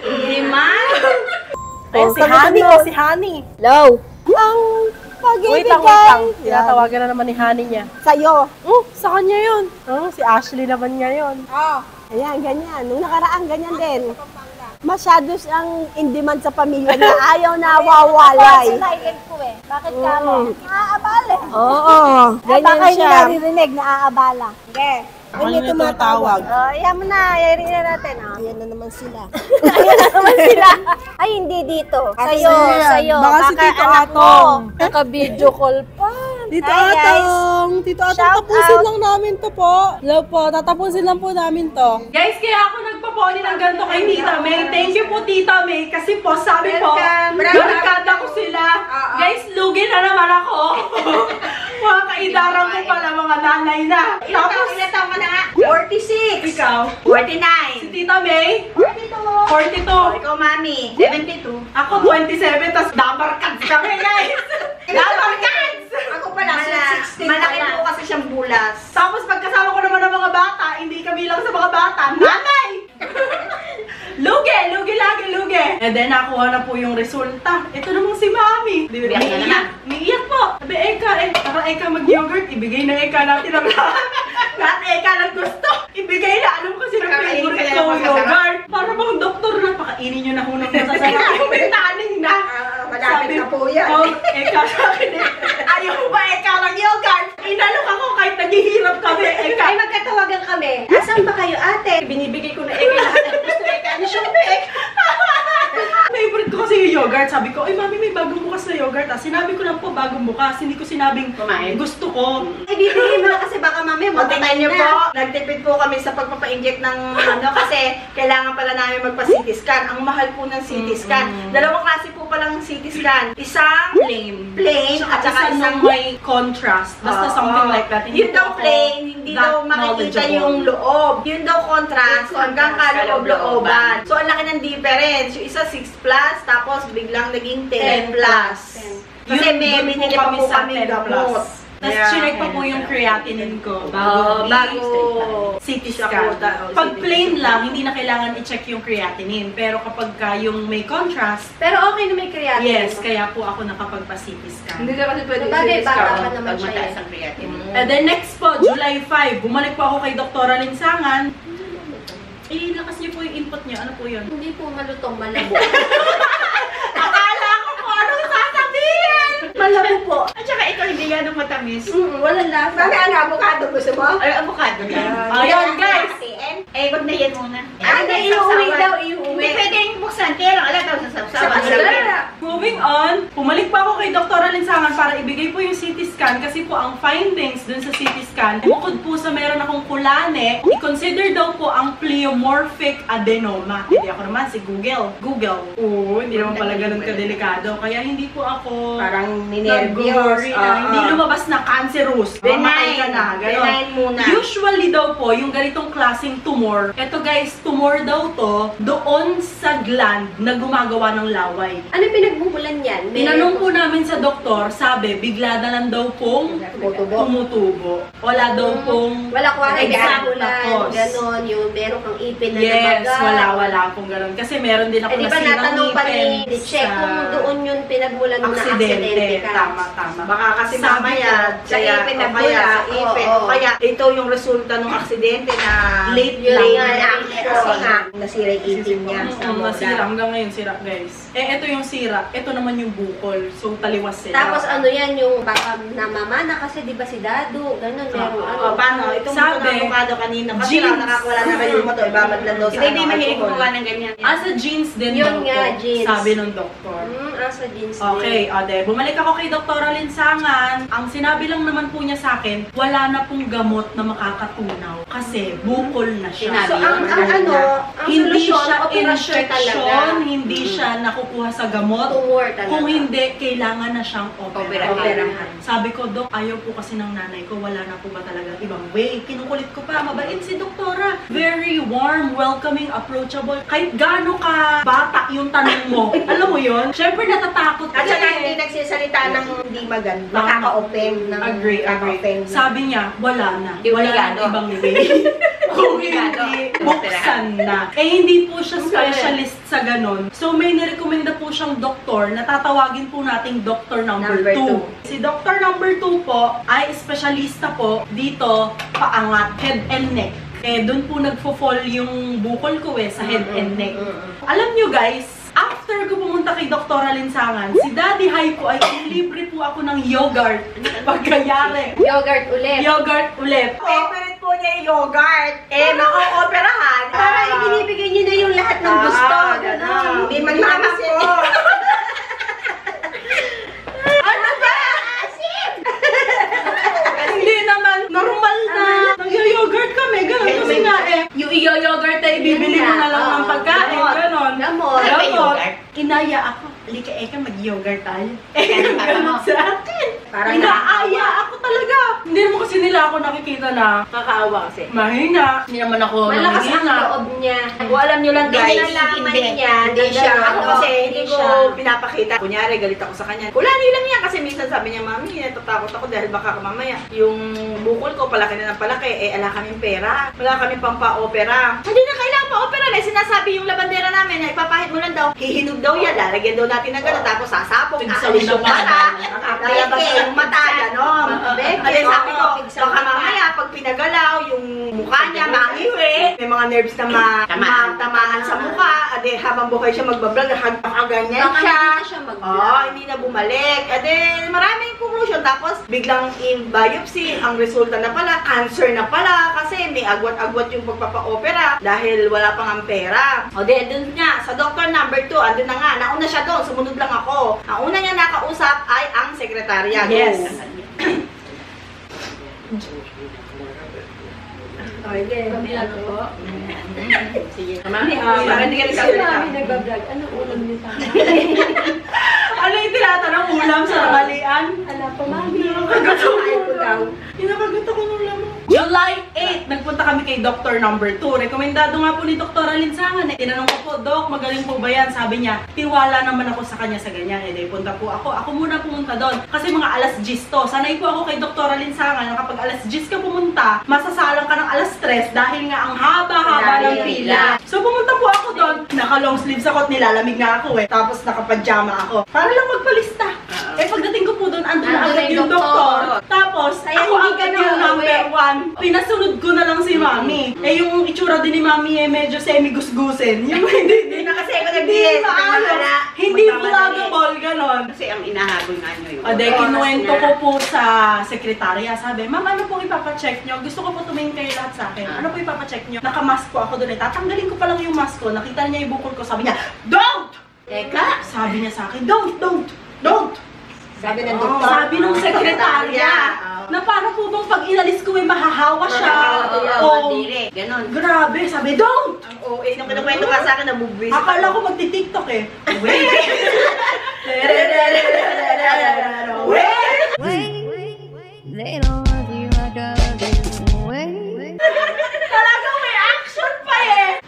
Hindi man. Si Honey o si Honey. Hello? Ang Wait lang. Tinatawagan na naman ni Honey niya. Sa'yo. Sa kanya yun. Si Ashley naman ngayon. Ayan, ganyan. Nung nakaraan, ganyan din. Masyado siyang in demand sa pamilya na ayaw na wawalay. Silent ko eh. Bakit ka mo? Naaabala eh. Oo, ganyan Baka hindi siya. naririnig, naaabala. Okay. Ay, may tumatawag. Ayan mo na, ayarin na natin. Ayan na naman sila. Ay, hindi dito. Sa'yo. Baka si Tito anak mo. Atong. Naka-video call pa. Tito Hi, guys. Atong! Tito Atong, Shout tapusin out. lang namin to po. Hello po, tatapusin lang po namin to. Guys, kaya ako nagpaponi ng ganito kay Tita May. Thank you po, Tita May. Kasi po, sabi po, barkada ko sila. Guys, lugi na naman ako. Mga kaidaran ko pala, mga nanay na. Ilan taon ka na nga? 46. Ikaw, 49. si Tita May, 42. 42. Ikaw, Mami. 72. Ako 27, tas dabarkads kami, guys. Dabarkads! Ako pala, 16. Malaki po kasi siyang bulas. Tapos pagkasama ko naman ng mga bata, hindi kami lang sa mga bata, nanay! Lugi lagi, lugi. And then, nakuha na po yung resulta. Ito namang si Mami. Biyak na naman. Niiyak po. Sabi, para Eka mag-yogurt, ibigay na Eka natin ang lahat. Lahat Eka lang gusto. Ibigay na, alam ko sino Kakainin favorite ka na ko ng yogurt. Para bang doktor na, pakainin nyo na hunong masasarap. Yung mentaning na. Malapit na po yan. Oh, Eka sa akin eh. Ayaw mo ba Eka lang yogurt? Inalok ako kahit naghihirap kami, Eka. Ay, magkatawagan kami. Asan ba kayo, ate? Binibigay ko na Eka lahat ng gusto Eka. Ano siya favorite ko kasi yung yogurt. Sabi ko, ay mami, may bagong bukas na yogurt. Sinabi ko lang po bagong bukas. Hindi ko sinabing Kumain. gusto ko. Ay, bibigyan mo na kasi baka mamaya O, tingnan matatay niyo po, na. nagtipid po kami sa pagpapa-inject ng ano kasi kailangan pala namin magpa-CT scan. Ang mahal po ng CT scan. Dalawang klase po palang CT scan. Isang plain at saka isang may contrast. Basta something like that. Hindi Yun po daw ako plain, hindi that daw makikita knowledgeable. yung loob. Yun daw contrast, hanggang kaloob-looban. So, ang laki ng difference. Yung isa 6 plus, tapos biglang naging 10 plus. Kasi Yun, may doon binili pa po sa kami 10 gamot. plus. Tapos, chinek pa po yung creatinine ko Bago CT siya scan. po, Pag plain lang, hindi na kailangan i-check yung creatinine. Pero kapag yung may contrast, Pero okay na may creatinine. yes, kaya po ako nakapagpa-CT scan. Hindi ka kasi pwede Bagay, i-discount bata pa naman pag siya mataas eh. ang creatinine. And then next po, July 5, bumalik po ako kay Dr. Linsangan. Lakas niyo po yung input niyo. Ano po yun? Hindi po malutong, malabo. Akala ko kung anong sasabihin! malabo po. At saka ikaw hindi ganong matamis. Walang lasa. Mami, ano, avocado gusto mo? Ay, avocado na. Ayun, guys! Eh, wag na yan muna. Ay, iuwi daw, Hindi iuwi. pwedeng buksan. Kaya lang, alam daw sa sapsawan. Moving on, pumalik pa ako kay Dr. Linsangan para ibigay po yung CT scan kasi po ang findings dun sa CT scan, bukod po sa meron akong kulane, i-consider daw po ang pleomorphic adenoma. Hindi ako naman si Google. Oo, hindi naman pala ganun kadelikado. Kaya hindi po ako Parang ninervyos. nag-worry na hindi lumabas na cancerous. Mamatay ka na. Ganon. Benign muna. Usually daw po, yung ganitong klaseng tumor, eto guys, tumor daw to doon sa gland na gumagawa ng laway. Ano pinagbubulan yan? Tinanong po namin sa doktor, sabi, bigla na lang daw pong tumutubo. Wala daw pong Wala ko ang exact na examulan, cause. ganon, yung meron kang ipin na Yes, nabaga. wala pong gano'n. Kasi meron din ako Eh, di ba nasirang natanong pa ngipin ni Check sa kung doon yung pinagmulan mo na aksidente ka. Tama. Baka kasi Sabi mamaya, ko, sa ipin na bula, sa ipin. oo. O kaya, ito yung resulta ng aksidente na late Yun lang. nga, Kasi nga, nasira yung ipin niya. Nasira. Hanggang ngayon, sira guys. Ito yung sira. Ito naman yung bukol. So, taliwas sila. Tapos ano yan, yung baka namamana kasi di ba si Dado, ganon, meron ano. O, paano? Itong Sabi, avocado kanina. Kasi genes. nakakawala na kayo mo to. Ibabad lang daw sa Hindi mahilig alcohol. gumawa ng ganyan. As a genes din Yun daw nga, po, genes. sabi ng doktor. Asa jeans Okay, ade. Bumalik ako kay Dr. Linsangan. Ang sinabi lang naman po niya sa akin, wala na pong gamot na makakatunaw kasi bukol na siya. So, ang hindi solusyon, siya operasyon talaga. injection, hindi siya nakukuha sa gamot. Tumor talaga. Kung hindi, kailangan na siyang Operahan. operahan. Sabi ko, Dok, ayaw po kasi ng nanay ko, wala na po ba talaga ibang way? Kinukulit ko pa, mabait si doktora. Very warm, welcoming, approachable. Kahit gaano ka bata yung tanong mo. Alam mo yun? Siyempre natatakot ka. At saka eh. hindi nagsisalita ng hindi maganda. Makaka-offend ng Agree. nakaka-offend. Sabi niya, wala na. Di Wala obligado. na ibang way. Kung hindi, buksan na. Eh, hindi po siya specialist sa ganon. So, may nirekomenda po siyang doktor na tatawagin po nating Doctor number Number 2. Si Doctor number 2 po ay espesyalista po dito paangat, head and neck. Eh, doon po nagfo-fall yung bukol ko sa head and neck. Alam nyo guys, after ko pumunta kay Dr. Linsangan, si Daddy Hai po ay libre po ako ng yogurt. Pagkayari. Yogurt ulit. Yogurt ulit. Favorite po niya yung yogurt. Mako-operahan. Para ibinibigay niyo na yung lahat ng gusto. Gano'n. Hindi magmamang ko. Ano ba? Hindi naman, normal na. Nag-yogurt kami, gano'n. Kasi nga yung iyo-yogurt ay bibili mo na lang ng pagkain, gano'n. Gamot. Gamot. Inaya ako. Halika, Eka, mag-yogurt tayo. Gano'n sa akin. Inaaya ako talaga. Hindi naman kasi nila ako nakikita na Kakaawa kasi. mahina. Hindi naman ako Malakas ang mahina. loob niya. Kung alam nyo lang guys, Nalalaman niya. Hindi siya. na Ako gano'n. kasi hindi ko siya. pinapakita. Kunyari, galit ako sa kanya. Kulani lang yan kasi minsan sabi niya, Mami, natatakot ako dahil baka mamaya yung bukol ko palaki na ng palaki. Ala kaming pera. Wala kaming pampa-opera. Hindi na kailangan pa-opera. May sinasabi yung labandera namin na ipapahit mo lang daw. Hihinog daw yan. Lalagyan daw natin ng gano'n. Tapos sasapok. Aalis yung mata. Lalabas yung mata. Gano'n. Kasi sabi ko, baka mamaya pag pinagalaw yung mukha niya, mangiwi. May mga nerves na matamaan sa mukha. Ade, habang buhay siya magbablog, ganyan Baka siya. hindi na siya mag-vlog. Hindi na bumalik. Ade, maraming conclusion. Tapos, biglang in biopsy, ang resulta na pala, cancer na pala. Kasi may agwat-agwat yung pagpapa-opera dahil wala pang ang pera. O de, dun nga, sa doctor number 2, andun na nga. Nauna siya doon, sumunod lang ako. Ang una niya nakausap ay ang sekretarya. Yes. Okay, ano po? Sige. Mami, parang hindi ka nagsasalita. Mami nagbablog. Ano ulam niyo sa Ano yung tinatanong ulam sa tanghalian? Ala po, Mami. Kinakagat ako ng lamang. July 8, nagpunta kami kay Dr. number 2. Rekomendado nga po ni Dr. Alinsangan. Tinanong ko po, Doc, magaling po ba yan? Sabi niya, tiwala naman ako sa kanya sa ganyan. Punta po ako. Ako muna pumunta doon. Kasi mga alas 10 to. Sanay po ako kay Dr. Alinsangan na kapag alas 10 ka pumunta, masasalang ka ng alas 3 dahil nga ang haba-haba ng pila. So pumunta po ako doon. Naka-long sleeves ako at nilalamig nga ako Tapos naka-pajama ako. Para lang magpalista. Pagdating ko po doon, andun na agad yung doktor. Tapos, Kaya ako hindi ka agad na yung number uuwi. 1. Pinasunod ko na lang si Mami. Yung itsura din ni Mami medyo semi-gusgusin. Yung hindi na kasi ako hindi nag-diet. maayos. Hindi vlogable, ganon. Kasi ang inahabol nga nyo yun. Ade, kinuwento ko po sa sekretarya. Sabi, Ma'am, ano po ipapacheck nyo? Gusto ko po tumingin kayo lahat sa akin. Ano po ipapacheck nyo? Nakamask po ako doon. Tatanggalin ko pa lang yung mask ko. Nakita niya yung bukol ko. Sabi niya, don't! Teka. Sabi niya sa akin, don't! Sabi ng Oh, sabi ng sekretarya na paano po bang pag inalis ko mahahawa siya. Mandiri. Ganon. Grabe, sabi, don't! Ang OA, nung kinukwento ka sa akin, nabubwis. Akala ko magti-tiktok Wait! They don't want you like I do. Wait. Talagang may action pa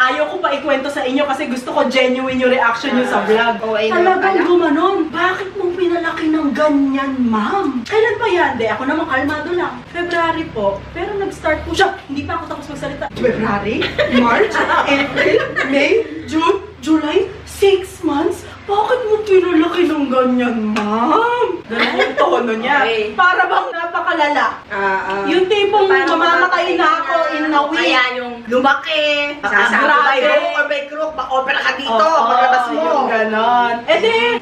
Ayaw ko pa ikwento sa inyo kasi gusto ko genuine yung reaction nyo sa vlog. Talagang gumanon. Bakit mong pinalaki ng ganyan, ma'am? Kailan pa yan? Ako naman kalmado lang. February po. Pero nag-start po siya. Hindi pa ako tapos magsalita. February, March, April, May, June, July, 6 months? Bakit mo pinalaki ng ganyan, ma'am? Ganun yung tono niya. Okay. Para bang napakalala. Yung tipong mamamatay na ako in a week. Kaya yung lumaki, sasabi grabe. ba yung or may crook, pa-opera ka dito, paglabas mo. Yung ganon.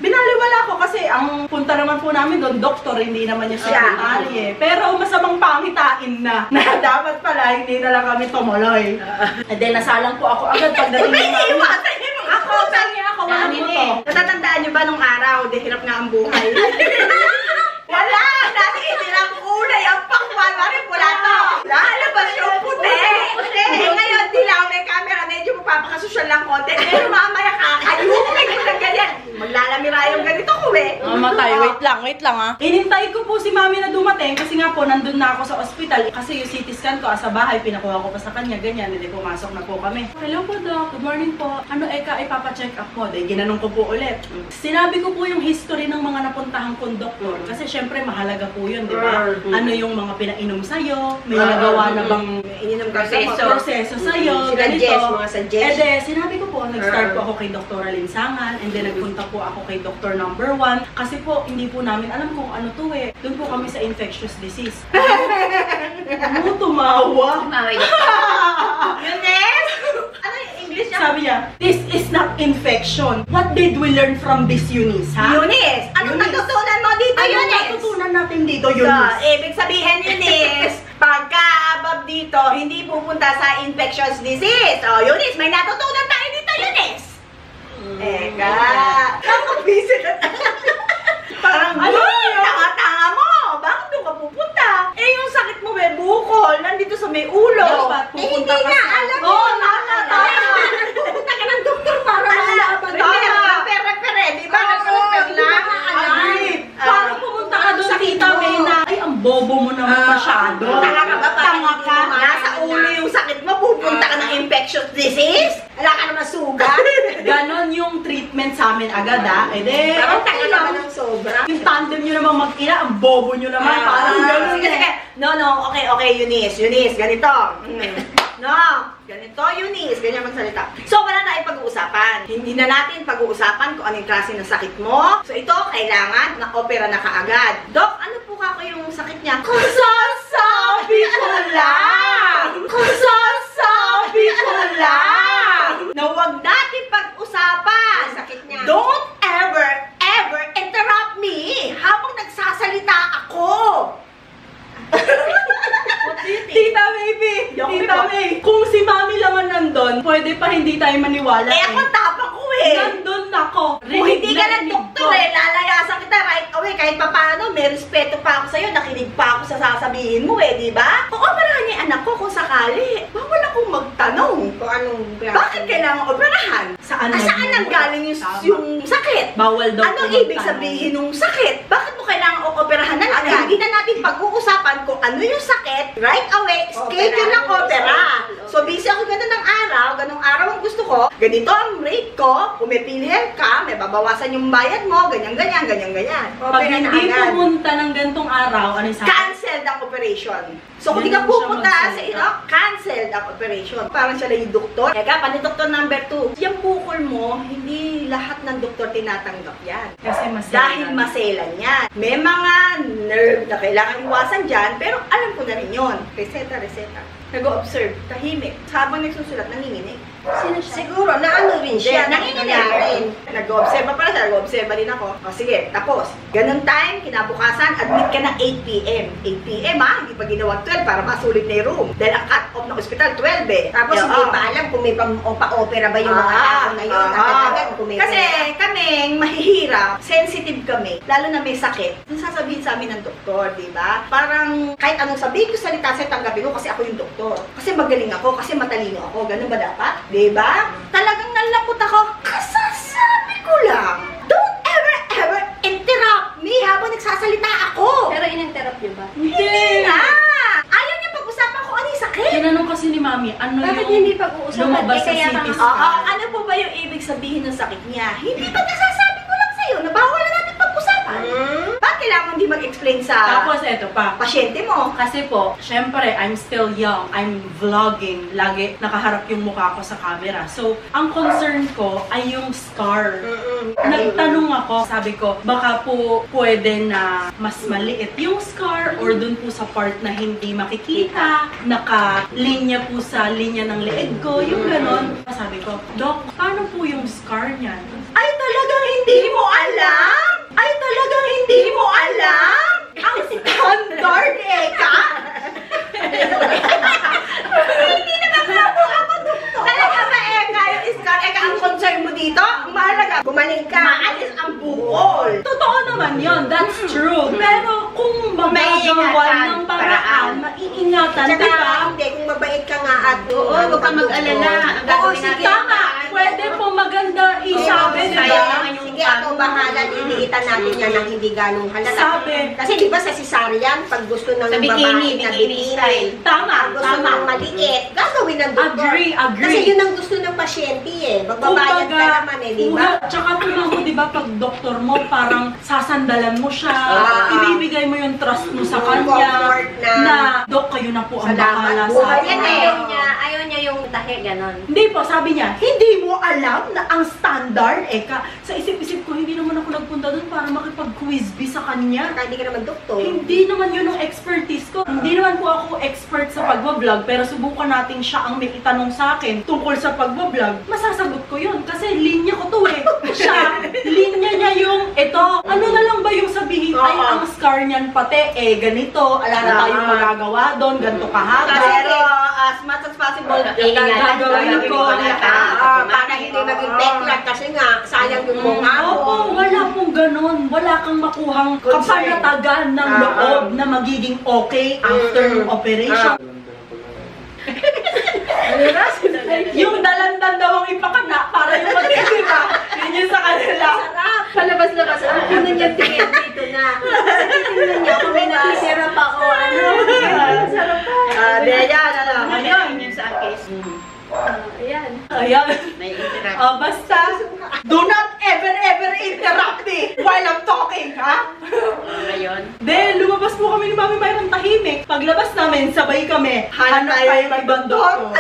Binaliwala ko kasi ang punta naman po namin doon, doktor, hindi naman yung sekretary Pero masamang pangitain na dapat pala hindi na lang kami tumuloy. Nasalang po ako agad pagdating ng Ako, wala mo to. Natatandaan niyo ba nung araw, hirap nga ang buhay? Wala! Dati nilang kulay ang pakwal. Marin wala to. Lalabas yung puti. Ngayon, dilaw, may camera. Medyo magpapakasosyal lang konti. Pero mamaya kakayukin ko na ganyan. Maglalamira yung ganito ko Mamatay. Wait lang Inintay ko po si Mami na dumating kasi nga po nandun na ako sa ospital. Kasi yung CT scan ko sa bahay, pinakuha ko pa sa kanya. Ganyan, hindi pumasok na po kami. Hello po, Doc. Good morning po. Ano ipapacheck up mo? Ginanong ko po ulit. Sinabi ko po yung history ng mga napuntahan kong doktor. Kasi syempre mahalaga po yun, di ba? Ano yung mga pinainom sa'yo? May nagawa na bang proseso sa'yo? Ganito. Mga suggest. Sinabi ko po, nag-start po ako kay Dr. Alinsangan. And then nagpunta po ako kay Dr. number 1. Kasi po, hindi po namin alam kung ano to Doon po kami sa infectious disease. Ano tumawa? Eunice? Ano yung English niya? Sabi niya, this is not infection. What did we learn from this, Eunice, ha? Eunice! Anong natutunan mo dito, Ano Eunice? natutunan natin dito, So, Eunice? ibig sabihin, Eunice, pagka above the dito, hindi pupunta sa infectious disease. O, Eunice, may natutunan tayo dito, Eunice. Eka. Nakabisi ka na. Parang, tanga-tanga mo. Bakit doon ka pupunta? Eh, yung sakit mo may bukol. Nandito sa may ulo. Hindi nga, alam mo. Pupunta ka ng doktor para malaman. Pere, di ba? Agreed. Parang pumunta ka doon, Tita May, na, ay, ang bobo mo naman masyado. Tanga ka ba? Tanga ka. Nasa ulo yung sakit mo, pupunta ka ng infectious disease? Wala ka naman sugat? Ganon yung treatment sa amin agad, ha? Eh, de, Parang okay tanga lang. naman ng sobra. Yung tandem nyo namang mag-ina, ang bobo nyo naman. Parang ganon Sige, sige. No, okay, Eunice, ganito. No, ganito, Eunice, ganyan magsalita. So, wala na pag-uusapan. Hindi na natin pag-uusapan kung anong klase ng sakit mo. So, ito, kailangan na-opera na kaagad. Dok, ano po kako yung sakit niya? Kusasabi ko lang! Kusasabi ko lang! Na huwag natin pag-usapan. Sakit niya. Don't ever interrupt me habang nagsasalita ako. Tita Maybe! Tita May! Kung si Mami naman nandun, pwede pa hindi tayo maniwala. Eh, ako tapang ko eh. Nandun ako. Kung hindi ka ng doktor eh, lalayasan kita right away. Kahit pa paano, may respeto pa ako sa'yo. Nakinig pa ako sa sasabihin mo eh, di ba? Oo, operahan niya yung anak ko kung sakali. Bawal akong magtanong. Kung anong Bakit kailangan operahan? Saan nanggaling yung sakit? Bawal daw Anong po ibig magtanong. sabihin ng sakit? Bakit mo kailangan operahan na agad? Hindi na natin pag-uusapan kung ano yung sakit. Right away, schedule ng opera. So, busy ako ganun ng araw. Ganung araw ang gusto ko. Ganito ang rate ko. Kung may PhilHealth ka, may babawasan yung bayad mo. Ganyan. Pag Opera na hindi agad. pumunta ng gantong araw, ano yung sabi? Cancelled ang operation. So, kung di ka Ganun siya pupunta sa magsalita. cancelled ang operation. Parang siya lang yung doktor. Eka, doktor number 2. Yung bukol mo, hindi lahat ng doktor tinatanggap yan. Kasi maselan. Dahil maselan yan. May mga nerve na kailangan iwasan dyan, pero alam ko na rin yun. Reseta. Nag-observe, tahimik. Habang nagsusulat, nanginginig. Siguro, naano rin siya. Nanginginig. Nag-observe pa pala siya, nag-observe din ako. O sige, tapos. Ganun time, kinabukasan, admit ka ng 8 p.m. 8 p.m. Hindi pa ginawag 12 para masulit na yung room. Dahil ang cut-off ng ospital, 12 eh. Tapos hindi pa alam kung may pa-opera ba yung mga tao na yun. Agad-agad kung may Kasi kaming mahihirap, sensitive kami, lalo na may sakit. Yung sasabihin sa amin ng doktor, di ba? Parang kahit anong sabihin ko salita sa'yo, tanggapin ko kasi ako yung doktor. Kasi magaling ako, kasi matalino ako. Ganun ba dapat? Di ba? Talagang nalapot ako. Kasasabi ko lang, don't ever interrupt me habang nagsasalita ako. Pero in-interrupt niyo ba? Hindi nga! Ayaw niya pag-usapan ko ano yung sakit. Tinanong kasi ni Mami, ano Bakit yung hindi pag-uusapan? lumabas Eh, sa kaya CT ka scan? Ano po ba yung ibig sabihin ng sakit niya? Hindi ba nasasabi ko lang sa'yo na bawal na natin pag-usapan? Bakit kailangan hindi mag-explain sa Tapos eto pa. pasyente mo? Kasi po, syempre, I'm still young. I'm vlogging. Lagi nakaharap yung mukha ko sa camera. So, ang concern ko ay yung scar. Nagtanong ako, sabi ko, baka po pwede na mas maliit yung scar or dun po sa part na hindi makikita, nakalinya po sa linya ng leeg ko, yung ganon. Sabi ko, Dok, paano po yung scar niyan? Ay, talagang hindi mo alam? Ay, talagang hindi mo alam? Ang standard, Eka? Hindi naman ako doktor. Talaga ba, Eka, yung scar? Eka, ang concern mo dito, ang mahalaga, gumaling ka, maalis ang bukol. Totoo naman yon, that's true. Pero kung magagawan ng paraan, maiingatan, Tsaka, di ba? hindi, kung mabait ka nga at Oo, huwag kang mag-alala. Ang gagawin natin. Tama! Pwede po maganda isabi, di Sayang ba? naman yung Sige, ako bahala, liliitan natin yan ng hindi ganong halata. Sabi. Kasi di ba sa cesarean, pag gusto ng Sa bikini, babae na bikini style. Tama, pag gusto tama. ng maliit, gagawin ng doktor. Agree. Kasi yun ang gusto ng pasyente eh. Magbabayad ka naman eh, di ba? Tsaka kung di ba, pag doktor mo, parang sasandalan mo siya, ibibigay mo yung trust mo sa kanya, Comfort na, Dok, kayo na po ang Salamat. bahala sa Buhay akin. yan Ayaw niya yung tahe, ganon. Hindi po, sabi niya, hindi mo alam na ang standard, sa isip-isip ko, hindi naman ako nagpunta doon para makipag-quiz bee sa kanya. Kaya hindi ka naman doktor. Hindi naman yun ang expertise ko. Hindi naman po ako expert sa pagbablog, pero subukan natin siya ang may itanong sa akin tungkol sa pagbablog. Masasagot ko yun, kasi linya ko to eh. Siya, linya niya yung, ito, ano na lang ba yung sabihin, ay ang scar niyan pati, ganito, ala na tayong magagawa doon, ganito kahaba. Pero as much as possible, gagawin ko para hindi maging backlash kasi nga, sayang yung bunga mo. Opo, wala pong ganun. Wala kang makuhang kapanatagan ng loob na magiging okay after yung operation. Yung dalandan daw ang ipakana para yung matitira. Yun yung sa kanila. Sarap! Palabas-labas. Ano niya tingin dito na? Kasi titignan niya kung may natitira pa o ano. Sarap pa. Ayan yung sa akin. Ayan. Ayan. May interrupt. Basta, do not ever interrupt me while I'm talking, ha? Ngayon. Then, lumabas po kami ni Mami Mayroong tahimik. Paglabas namin, sabay kami. Hanap tayo ng ibang doktor.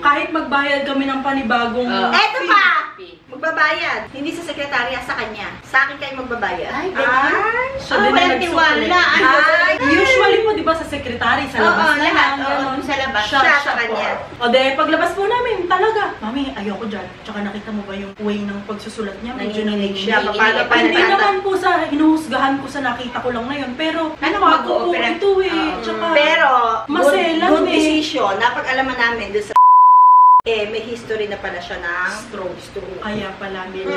Kahit magbayad kami ng panibagong Eto pa! Magbabayad. Hindi sa sekretarya, sa kanya. Sa akin kayo magbabayad. Ay, so din na nagsukulit. Usually po, di ba, sa sekretary, sa labas na lahat. lang. Sa labas. Siya Sa kanya. O de, paglabas po namin, talaga. Mami, ayoko dyan. Tsaka nakita mo ba yung way ng pagsusulat niya? Medyo Nanginginig siya. siya. Paano Hindi naman po sa hinuhusgahan ko sa nakita ko lang na yun. Pero, Ano bago po mag-ooperate? ito eh. Tsaka, Pero, maselan good eh. decision. Napag-alaman namin doon sa may history na pala siya ng stroke. Kaya pala, medyo.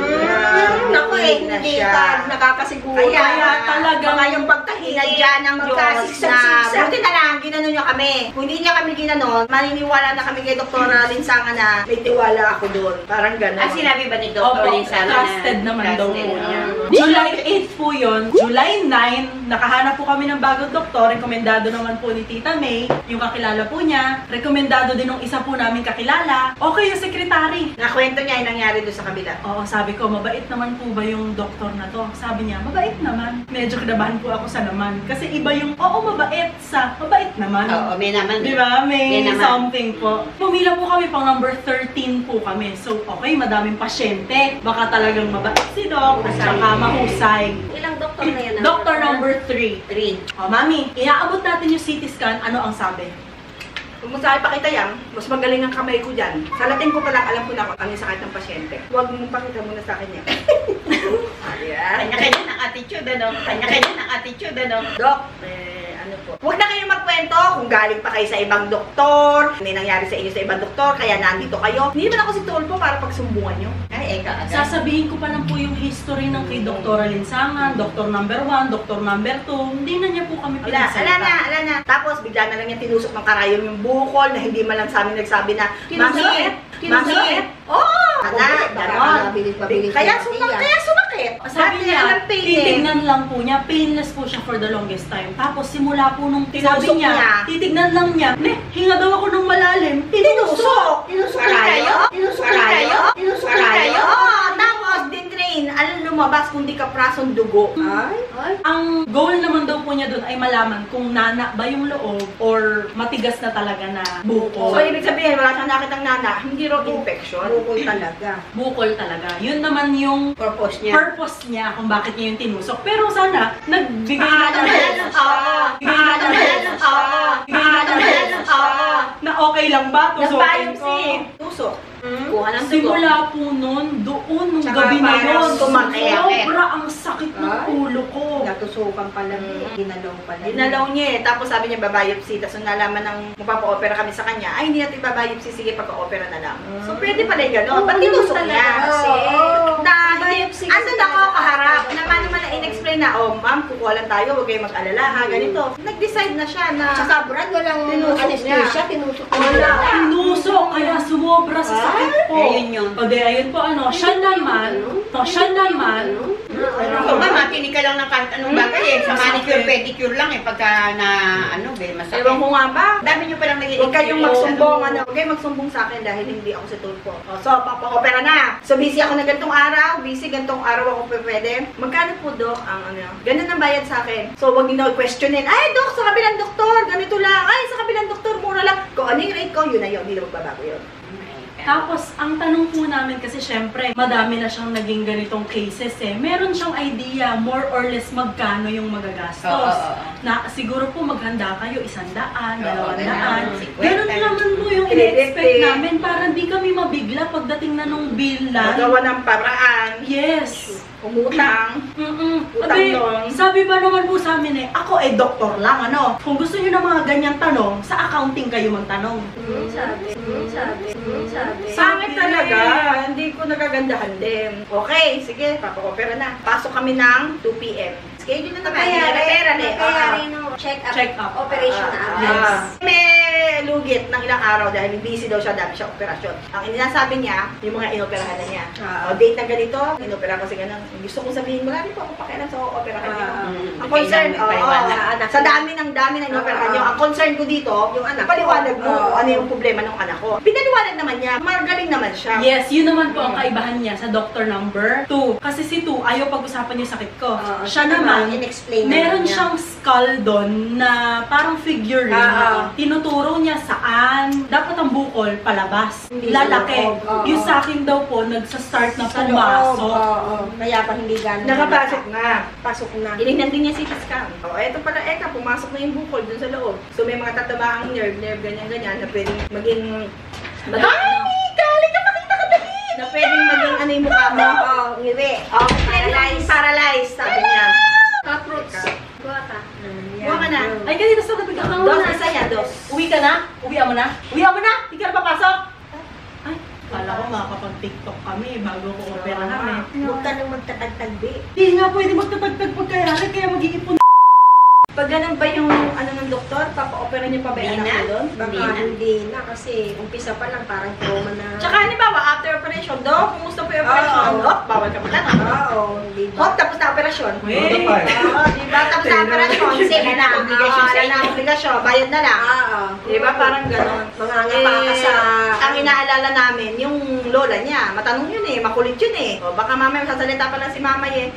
Naku hindi ka nakakasiguro. Kaya talagang baka yung pagtahinga dyan ng Diyos na buti na lang, ginanon niya kami. Kung hindi niya kami ginanon, maniniwala na kami kay Dr. Linsanga na may tiwala ako doon. Parang gano'n. Sinabi ba ni Opo, Dr. Linsanga na trusted naman daw po trusted? niya. July 8 po yun. July 9, nakahanap po kami ng bagong doktor. Rekomendado naman po ni Tita May, yung kakilala po niya. Rekomendado din ng isa po namin kakilala. Okay yung sekretary. Nakwento niya yung nangyari doon sa kabila. Oo, sabi ko, mabait naman po ba yung doktor na to? Sabi niya, mabait naman. Medyo kinabahan po ako sa naman. Kasi iba yung, mabait sa, mabait naman. Oo, may naman. Di ba? May naman. something po. Pumila po kami, pang number 13 po kami. So, okay, madaming pasyente. Baka talagang mabait si Doc at saka mahusay. Ilang doktor na yan? Doctor number 3. 3. O, Mami, iaabot natin yung CT scan. Ano ang sabi? Kung mo sa akin pakita yan, mas magaling ang kamay ko dyan. Sa latin ko pa lang, alam ko na kung ano yung sakit ng pasyente. Huwag mong pakita muna sa akin yan. Kanya-kanya ng attitude, ano? Kanya-kanya ng attitude, ano? Dok, ano po? Huwag na kayong magkwento kung galing pa kayo sa ibang doktor, may nangyari sa inyo sa ibang doktor, kaya nandito kayo. Hindi naman ako si Tulpo para pagsumbungan nyo. Ay, agad. Sasabihin ko pa lang po yung history ng kay Dr. Linsangan, Dr. number 1, Dr. number 2. Hindi na niya po kami Ala na. Tapos bigla na lang niya tinusok ng karayom yung bukol na hindi man lang sa amin nagsabi na, Mami, ganon. Kaya sumakit. Sabi niya, titignan lang po niya, painless po siya for the longest time. Tapos simula po nung Tinusok sabi niya, titignan lang niya, hinga daw ako ng malalim, tinusok. Tinusok kayo? Tapos din-train. Alam lumabas kung di ka prasong dugo. Ang goal naman daw po niya doon ay malaman kung nana ba yung loob or matigas na talaga na bukol. So, ibig sabihin, wala siyang nakitang nana, hindi raw infection. Bukol talaga. Bukol talaga. Yun naman yung Purpose niya. purpose niya kung bakit niya yung tinusok. Pero sana, nagbigay na na okay lang ba? Tusukin ko. Tusok. Kuha ng dugo. Simula po nun, doon, nung Tsaka gabi na parang yun, tumakit. sobra ang sakit ng ulo ko. Natusukan pala, ginalaw pala. Dinalaw niya eh. Tapos sabi niya, babiopsy. Tapos nung nalaman ng magpapa-opera kami sa kanya, ay, hindi natin babiopsy. Sige, pagka-opera na lang. So, pwede pala yung gano'n. Ba't tinusok niya? Kasi, Andun ako kaharap. Naman na in-explain na, ma'am, kukuha lang tayo. Huwag kayong mag-alala, ha? Ganito. Nag-decide na siya na... Tsaka Brad, walang anesthesia, tinusok ko Wala, tinusok, kaya sumobra sa sakit po. Ayun yun. O de, ayun po, siya naman, Ito ba, makinig ka lang ng kahit anong bagay eh. Sa manicure, pedicure lang eh. Pagka na, masakit. Ewan ko nga ba? Dami nyo palang naging Huwag kayong magsumbong, huwag kayong magsumbong sa akin dahil hindi ako si Tulpo. So, papa-opera na. So, busy ako na gantong araw. Gantong araw ako pwede. Magkano po, Dok, ang ganun ang bayad sa akin. So, huwag nyo questionin. Ay, Dok, sa kabilang doktor, ganito lang. Ay, sa kabilang doktor, mura lang. Kung ano yung rate ko, yun na yun. Hindi na magbabago. bago yun. Tapos, ang tanong po namin, kasi syempre, madami na siyang naging ganitong cases eh. Meron siyang idea, more or less, magkano yung magagastos. Na siguro po maghanda kayo, 100, 200. Ganun naman po yung in-expect namin para hindi kami mabigla pagdating na nung bill lang. Magawa ng paraan. Yes. Umutang. Sabi ba naman po sa amin eh, ako doktor lang, ano? Kung gusto nyo ng mga ganyang tanong, sa accounting kayo magtanong. Sabi. Pangit talaga. Hindi ko nagagandahan din. Okay, sige, papa-opera na. Pasok kami ng 2 p.m. Schedule na naman. Kaya rin yung check-up, operation na agad. May lugit ng ilang araw dahil busy daw siya, dami siya operasyon. Ang inasabi niya, yung mga inoperahan na niya. Date na ganito, inopera ko si ganun. Gusto kong sabihin, wala rin po ako pakialam sa operahan niyo. Ang concern, sa dami ng inoperahan niyo. Ang concern ko dito, yung anak, paliwanag mo ano yung problema ng anak ko. Pinaliwanag naman niya, magaling naman siya. Yes, yun naman po ang kaibahan niya sa doctor number 2. Kasi si 2, ayaw pag-usapan yung sakit ko. Siya naman, meron siyang skull doon na parang figurine. Tinuturo niya saan dapat ang bukol palabas. Lalaki. Yung sa akin daw po, nagsa-start na pumasok. Kaya pa hindi gano'n. Nakapasok na. Pasok na. Tinignan din niya si scan. Eto pala, pumasok na yung bukol dun sa loob. So may mga tatamaang nerve, ganyan-ganyan na pwedeng maging... Na pwedeng maging ano yung mukha mo. Ngiwi. Paralyzed, sabi niya. Fruits. Kuha ka. Buha ka na. Ay, kanina sa gabi ka Dos, isa yan, dos. Uwi ka na? Uwian mo na? Uwian mo na? Hindi ka na papasok? Ay, kala ko makakapag-TikTok kami bago ko operahan eh. Huwag ka nang magtatagtagbi. Hindi nga pwede magtatagtag pagkayari kaya mag-iipon. Pag ganun ba yung ano ng doktor, papa-opera niyo pa ba yung anak mo doon? Baka hindi na kasi umpisa pa lang parang trauma na. Tsaka halimbawa, after operation, Dok, kumusta po yung operation? Dok, bawal ka pala na. Hindi ba? Hop, tapos na operasyon. Diba? Tapos na operasyon, sige na. Wala na obligasyon, bayad na lang. Diba? Parang gano'n. Mangangapa ka sa... Ang inaalala namin, yung lola niya, matanong yun eh, makulit yun eh. O, baka mamaya sasalita pa lang si mama eh.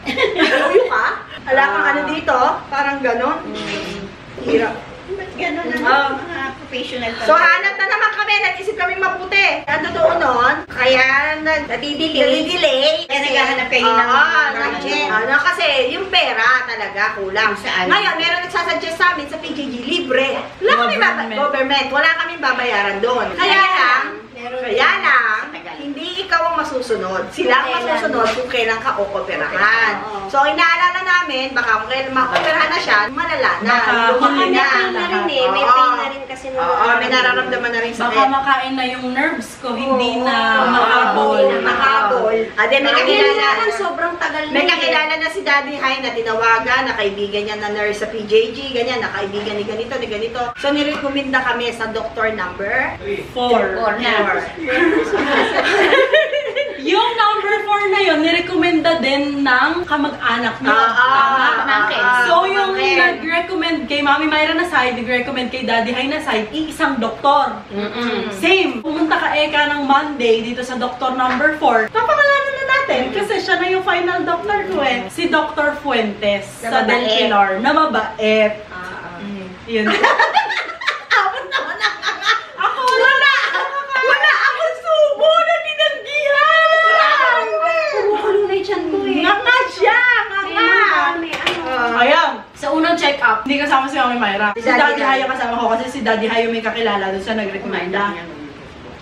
Uyo ka? Wala kang ano dito? Parang gano'n. Hirap. Gano'n na mga professional talaga. So, hanap na naman kami. Nag-isip kami mabuti. Ang totoo nun, kaya nadidelay. Kaya naghahanap kayo ng budget. Kasi yung pera talaga kulang. Saan? Ngayon, meron nagsasuggest sa amin sa PJG, libre. Wala kami government. Wala kami babayaran doon. Kaya lang, hindi ikaw ang masusunod. Sila ang masusunod kung kailan ka o-operahan. So, inaalala namin, baka kung kailan ma-operahan na siya, malala na. May pain na rin eh. May pain na rin kasi may nararamdaman na rin sa Baka makain na yung nerves ko, hindi na mahabol. May kakilala sobrang tagal na. May kakilala na si Daddy Hai na tinawagan, na kaibigan niya na nurse sa PJG, ganyan, na kaibigan ni ganito, ni ganito. So, nirekomenda kami sa doctor number 4. Yung number 4 na yun, nirekomenda din ng kamag-anak niyo. So, yung nag-recommend kay Mami Myra na side, nag-recommend kay Daddy Hai na side, iisang doktor. Same. Pumunta ka Eka ng Monday dito sa doctor number 4. Papakalanan na natin kasi siya na yung final doctor ko eh. Si Dr. Fuentes sa Del Pilar na mabait. Yun. Ayan, sa unang check-up, hindi kasama si Mami Myra. Si Daddy Hai kasama ko kasi si Daddy Hai yung may kakilala doon sa nag-recommenda.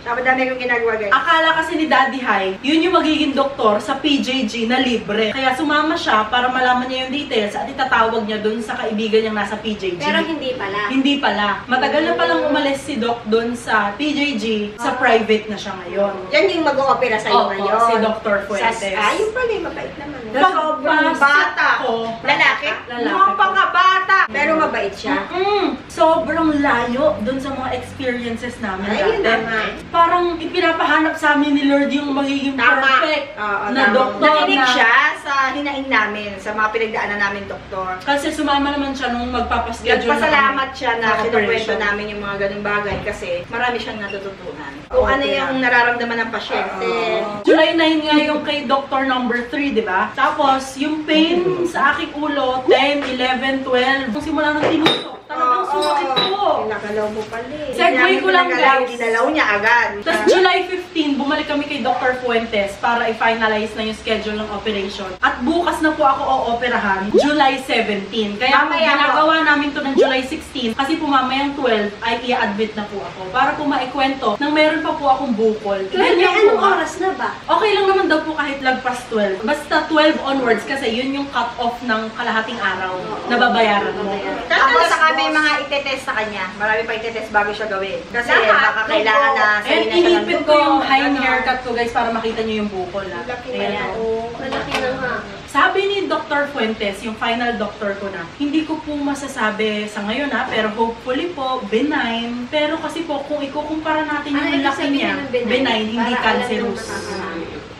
Dami kong ginagawa guys. Akala kasi ni Daddy Hai, yun yung magiging doktor sa PJG na libre. Kaya sumama siya para malaman niya yung details at itatawag niya doon sa kaibigan niyang nasa PJG. Pero hindi pala. Hindi pala. Matagal na palang umalis si Doc doon sa PJG. Sa private na siya ngayon. Yan yung mag-o-opera sa'yo ngayon. Si Dr. Fuentes. Yung pala yung mabait naman. Sobrang bata. Lalaki? Napakabata. Pero mabait siya. Sobrang layo doon sa mga experiences namin Ayun dati. naman. Parang ipinapahanap sa amin ni Lord yung magiging perfect na doktor. Nakinig siya sa hinaing namin, sa mga pinagdaanan namin doktor. Kasi sumama naman siya nung magpapaschedule. Nagpasalamat siya na kinukwento operation namin yung mga ganung bagay kasi marami siyang natututunan. Kung ano yung nararamdaman ng pasyente. July 9 nga yung kay doctor number 3, di ba? Tapos, yung pain sa aking ulo, 10, 11, 12. Kung simula nung tinusok, talagang bakit po? Pinakalaw mo pala eh. Segue ko lang guys. Dinalaw niya agad. Tapos July 15, bumalik kami kay Dr. Fuentes para i-finalize na yung schedule ng operation. At bukas na po ako o-operahan, July 17. Kaya po ginagawa namin to ng July 16 kasi po mamayang 12 ay i-admit na po ako. Para po maikwento nang meron pa po akong bukol. Anong oras na ba? Okay lang naman daw po kahit lagpas 12. Basta 12 onwards kasi yun yung cut-off ng kalahating araw na babayaran mo. Tapos saka may mga itetest sa kanya. Marami pa itetest bago siya gawin. Kasi baka kailangan na And sabihin na siya ng inipit ko yung high haircut ko guys para makita nyo yung bukol. Ayan o. Malaki na nga. Sabi ni Dr. Fuentes, yung final doctor ko na, hindi ko po masasabi sa ngayon pero hopefully po, benign. Pero kasi po, kung ikukumpara natin yung laki niya, benign, hindi cancerous.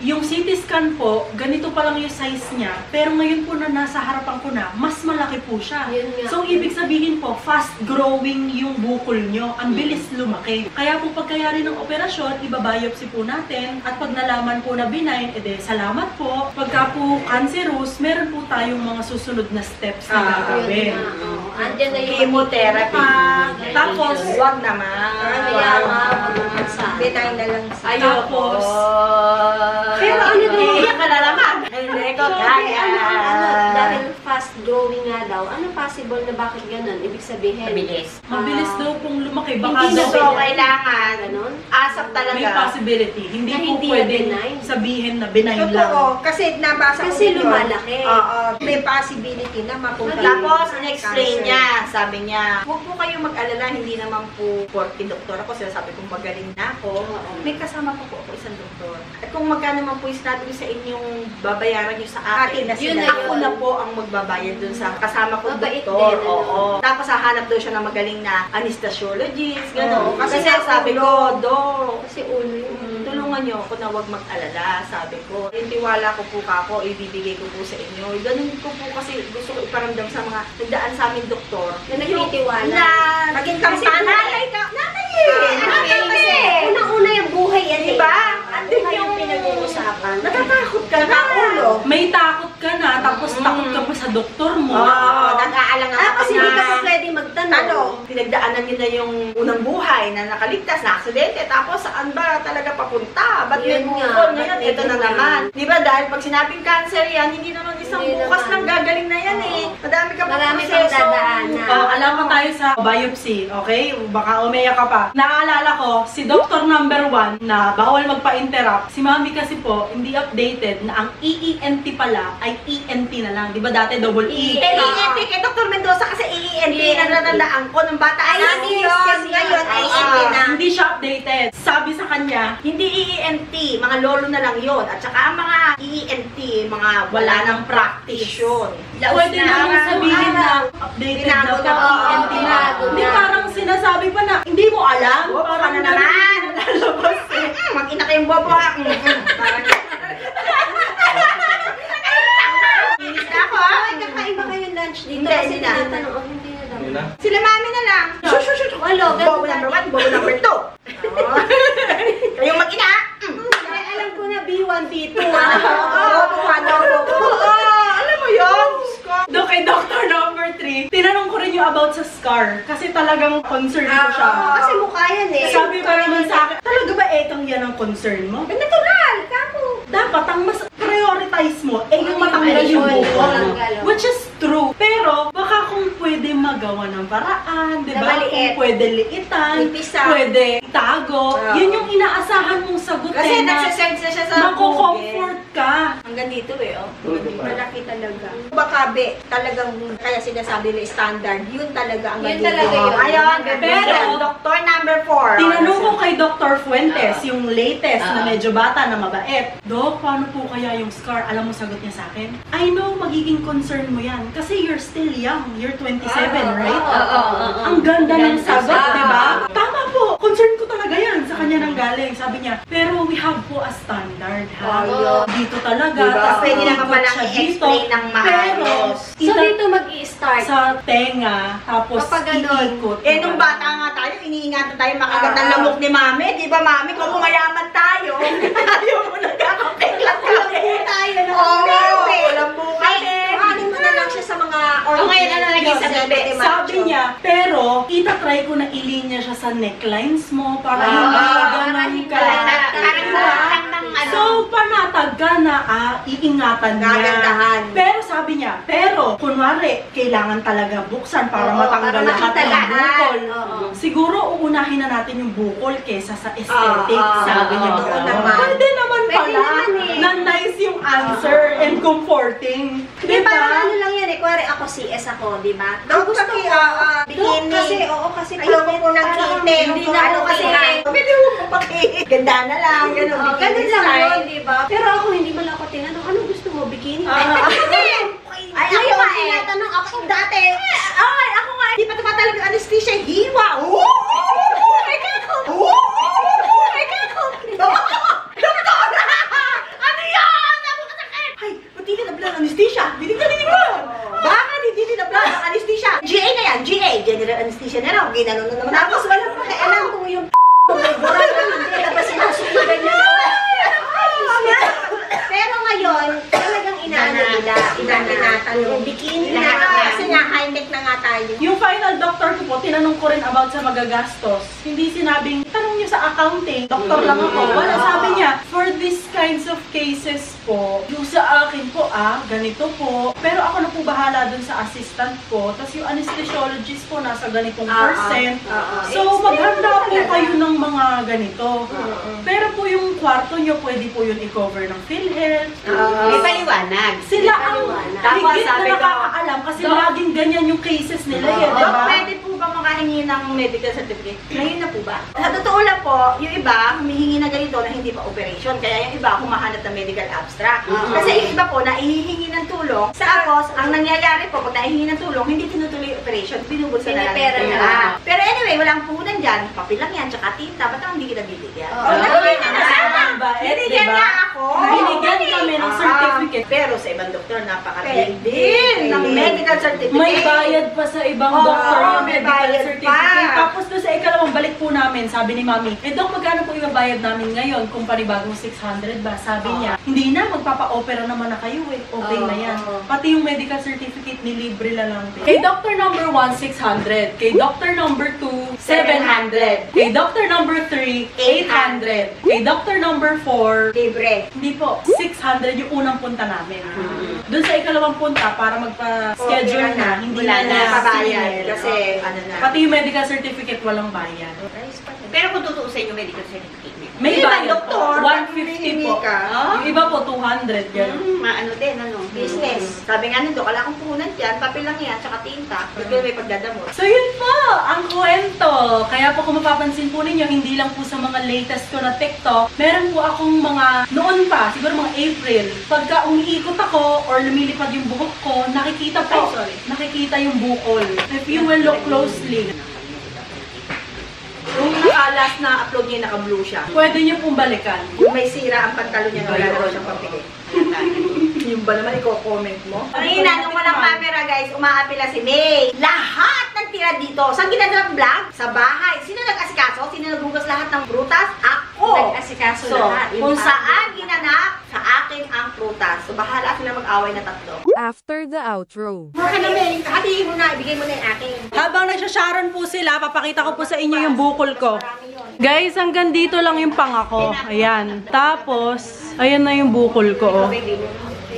Yung CT scan po, ganito pa lang yung size niya, pero ngayon po na nasa harapan ko na, mas malaki po siya. So, ibig sabihin po, fast-growing yung bukol nyo. Ang bilis lumaki. Kaya po pagkayari ng operasyon, ibabiopsy po natin. At pag nalaman po na benign, edi salamat po. Pagka po cancerous, meron po tayong mga susunod na steps na gagawin. Andyan na yung chemotherapy. Tapos, wag naman. Benign na lang siya. Tapos, pero ano daw? Iiyak ka na naman. Hindi ko kaya. Dahil fast-growing nga daw, ano possible na bakit ganun? Ibig sabihin? mabilis daw pong lumaki. Baka Hindi daw So, kailangan. Ganun? Asap talaga. may possibility. Hindi Na po hindi na pwedeng benign. sabihin na benign lang. Totoo, kasi nabasa ko Kasi yun. lumalaki. Oo, may possibility na mapunta. Tapos, in-explain niya, sabi niya, huwag po kayong mag-alala, hindi naman po porky doktor ako. Sinasabi kong magaling na ako. May kasama pa po ako isang doktor. At kung magkano naman po yung sinabi ko sa inyong babayaran niyo sa akin, na Yun sila. na ako na po ang magbabayad dun sa kasama kong Mabait doktor. din, ano? Oo. Tapos, hahanap daw siya ng magaling na anesthesiologist, gano'n. Oo, Kasi kasi sabi ko, Kasi ulo yung... tulungan niyo ako na huwag mag-alala, sabi ko. Yung tiwala ko po kako, ibibigay ko po sa inyo. Ganun ko po kasi gusto ko iparamdam sa mga nagdaan sa amin doktor. Na nagtitiwala. Na, Maging kasi kampana. nanay ka. Nanay eh! Unang-una yung buhay yan. Diba? Andun yung pinag-uusapan. Natatakot ka na, ulo. May takot ka na, tapos takot ka pa sa doktor mo. Oo, nag-aalang Kasi hindi ka pa pwede magtanong. Pinagdaanan niyo na yung unang buhay na nakaligtas, na aksidente, tapos saan ba talaga papunta? Ba't may Yun nga, bukol ngayon? ba't may Ito na bukol? naman. Di ba dahil pag sinabing cancer yan, hindi naman isang Hindi bukas naman. lang gagaling na yan eh. Madami ka pa Marami pang proseso. dadaanan. Alam mo tayo sa biopsy, okay? Baka umiyak ka pa. Naaalala ko, si Dr. number 1 na bawal magpa-interrupt. Si Mami kasi po, hindi updated na ang EENT pala ay ENT na lang. Di ba dati double E? EENT kay Dr. Mendoza kasi EENT na natandaan ko nung bata. Ay, Namin yun. kasi ngayon ay ENT na. Hindi siya updated. Sabi sa kanya, Hindi EENT, mga lolo na lang yon. At saka ang mga EENT, mga wala nang practice yun. pwede naman sabihin na updated na Binago po, na po. ENT na. Binago Hindi na. parang sinasabi pa na, hindi mo alam. Oo, Parang ano naman? lalabas eh. Mag-ina kayong bobo ha. Parang Inis na ako ha. Ay, kakain ba kayong lunch dito? Hindi, Kasi hindi na. tinatanong, oh, hindi na daw. Sila mami na lang. Shoo. Walo, Bobo number 1, bobo number 2. Kayong mag-ina ha. Ay, alam ko na B1, B2. Bobo ka daw, bobo. Alam mo yun? Doon kay Dr. number 3, tinanong ko rin yung about sa scar. Kasi talagang concern ko siya. Kasi mukha yan eh. Sabi pa naman sa akin, talaga ba etong yan ang concern mo? Natural, kamo. Dapat ang mas prioritize mo ay yung matanggal Ay, yung yun, bukol. matanggal. Which is true. Pero baka kung pwede magawa ng paraan, di Na ba? maliit. Kung pwede liitan, Ipisa. pwede itago. Yun yung inaasahan mong sagot Kasi eh, na nagsisearch na siya sa mako-comfort ka. Hanggang dito eh, oh. Malaki talaga. Bakabe, talagang kaya sinasabi na standard, yun talaga ang Yun magiging. talaga yun. Ayun, Pero, Doctor number 4. Tinanong ko kay Dr. Fuentes, yung latest na medyo bata na mabait. Dok, paano po kaya yung scar? Alam mo, sagot niya sa akin, I know magiging concern mo yan. Kasi you're still young. You're 27, right? Ang ganda ng sagot, di ba? Tama po. Concern ko talaga yan. Sa kanya nang galing. Sabi niya, pero we have po a standard, ha? Dito talaga. Diba? Tas Pwede naman ikot pala siya i-explain ng Pero, maayos. So dito mag-i-start. sa tenga, tapos Kapag ganun. iikot. Eh, nung bata nga tayo, iniingatan tayo makagat ng lamok ni mami. Di ba, mami? Kung mayaman tayo, ayaw mo nagkakapeklat kami. tayo na. Oo, walang bukas eh. Ano mo na lang siya sa mga O ngayon, ano naging sagot? Sabi niya, pero tinatry ko na ilinya siya sa necklines mo para hindi ganun ka. So, panatag ka na, iingatan niya. Gagandahan. Pero sabi niya, kunwari, kailangan talaga buksan para matanggal lahat ng bukol. Siguro, uunahin na natin yung bukol kesa sa aesthetic. Sabi niya, pwede naman pala na nice yung answer and comforting. Di ba? Ano lang yan eh. Kuwari ako CS ako, di ba? Ang gusto ko, bikini. Kasi Ayoko po ng kiteng. Hindi na ako kasi. Pwede mo papaki. Ganda na lang. Ganun. Ganun lang yun, di ba? Pero ako, hindi mo lang ako tinanong, ano gusto mo? Bikini? Ay, ako nga tinatanong ako dati. Ay, ako nga. Hindi pa tumatalaga ang anesthesia. Hiwa. Ay, kako. Ay, kako. Doktora! Ano yan? Napakasakit. Ay, ba't hindi na blang anesthesia? Binigyan mo. Bakit hindi na blang ang anesthesia? GA na yan. GA. General anesthesia na raw. Ginano na naman. Tapos wala pa kailangan kung yung hindi na ba sinusuligan niya. Pero ngayon, talagang inaano nila. Inanatan yung bikini na. Kasi nga, high-tech na nga tayo. Yung final doctor ko po, tinanong ko rin about sa magagastos. Hindi sinabing, tanong niyo sa accounting, doktor lang ako. Wala, sabi niya, for these kinds of cases po, yung sa akin po, ganito po. Pero ako na po bahala dun sa assistant ko. Tapos yung anesthesiologist po, nasa ganitong percent. So, maghanda po kayo ng mga ganito. Pero po yung kwarto niyo, pwede po yun i-cover ng PhilHealth. May paliwanag. Sila ang Tapos higit sabi na ko, nakakaalam kasi laging ganyan yung cases nila eh, di ba? Pwede po ba makahingi ng medical certificate? Ngayon na po ba? Sa totoo lang po, yung iba, humihingi na ganito na hindi pa operation. Kaya yung iba, humahanap ng medical abstract. Kasi yung iba po, naihihingi ng tulong. Tapos, ang nangyayari po, pag naihihingi ng tulong, hindi tinutuloy yung operation. Binubulsa na lang. Pinapera na. Pero anyway, walang puhunan dyan. Papel lang yan, tsaka tinta. Ba't hindi kita bibigyan? Binigyan niya ako. Binigyan kami ng certificate. Pero sa ibang doktor, napakatindi din ng medical certificate. May bayad pa sa ibang doktor yung may medical bayad certificate. pa. Tapos doon sa ikalawang balik po namin, sabi ni Mami, Dok, magkano po yung bayad namin ngayon kung panibagong 600 ba? Sabi niya, hindi na, magpapa-opera naman na kayo eh. Okay na yan. Pati yung medical certificate, nilibre na lang. Kay doctor number 1, 600. Kay doctor number 2, 700. Kay doctor number 3, 800. Kay doctor number 4, Libre. hindi po, 600 yung unang punta namin. Doon sa ikalawang punta, para magpa-schedule na, hindi Wala na pabayad. Kasi, ano na. Pati yung medical certificate, walang bayad. Pero kung tutuusin yung medical certificate, May Yung bayad ibang doktor, po. 150 po. Yung iba po, 200. Yan. maano din, ano? Business. Sabi nga nito, wala akong puhunan dyan, papel lang yan, tsaka tinta. Bigla may pagdadamot. So yun po, ang kwento. Kaya po kung mapapansin po ninyo, hindi lang po sa mga latest ko na TikTok, meron po akong mga, noon pa, siguro mga April, pagka umiikot ako or lumilipad yung buhok ko, nakikita po, nakikita yung bukol. If you will look closely, Yung last na upload niya, naka-blue siya. pwede nyo pong balikan. Yung may sira ang pantalon niya, wala na raw siyang papili. Yung ba naman i-comment mo? Kanina, nung walang camera guys, umaapila si May. Lahat ng tira dito. Saan ginagawa vlog? Sa bahay. Sino nag-asikaso? Sino naghugas lahat ng prutas? Ako! Nag-asikaso So, lahat. kung saan ginanap, sa akin ang prutas. So, bahala sila mag-away na tatlo. After the outro. Baka na, May. Hatiin mo na. Ibigay mo na yung akin. Habang nagsasharon po sila, papakita ko po sa inyo yung bukol ko. Guys, hanggang dito lang yung panga ko. Ayan. Tapos, ayan na yung bukol ko. Oh. May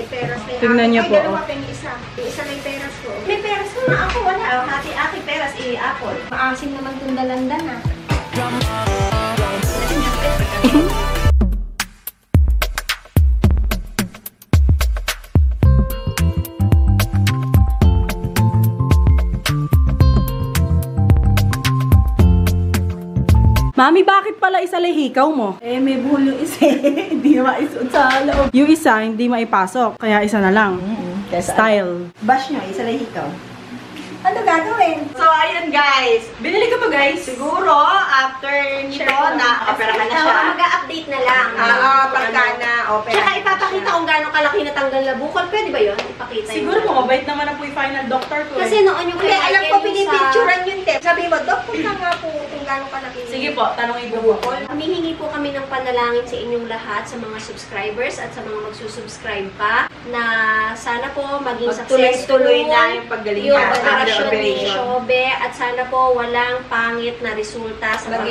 peras na yung Tignan niyo akin. po, Ay, dalawa oh. pa yung isa. Yung isa may peras ko. May peras ko na ako, wala. Hati peras, apple. Maasim naman itong dalandan ah. Mami, bakit pala isa hikaw mo? Eh, may buhol yung isa. Hindi maisuot sa loob. Yung isa, hindi maipasok. Kaya isa na lang. Style. Bash nyo, isa lang ikaw. Ano gagawin? So, ayun guys. Binili ka ba, guys? Siguro, after nito, na-operahan na siya. Mag-update na lang. Pagka na-opera. Tsaka ipapakita kung gaano kalaki natanggal na bukol. Pwede ba yun? Ipakita Siguro yun. po, mabait naman na po yung final doctor ko. Kasi noon yung Hindi, alam ko, Michael, yung pinipicturean yun hindi. Sabi mo, Dok, punta nga po kung gano'ng kalaki. Sige po, tanongin ko po. Humihingi po kami ng panalangin sa inyong lahat, sa mga subscribers at sa mga magsusubscribe pa, na sana po maging successful Tuloy na yung paggaling yung natin, operasyon ni operation. Shobe, at sana po walang pangit na resulta sa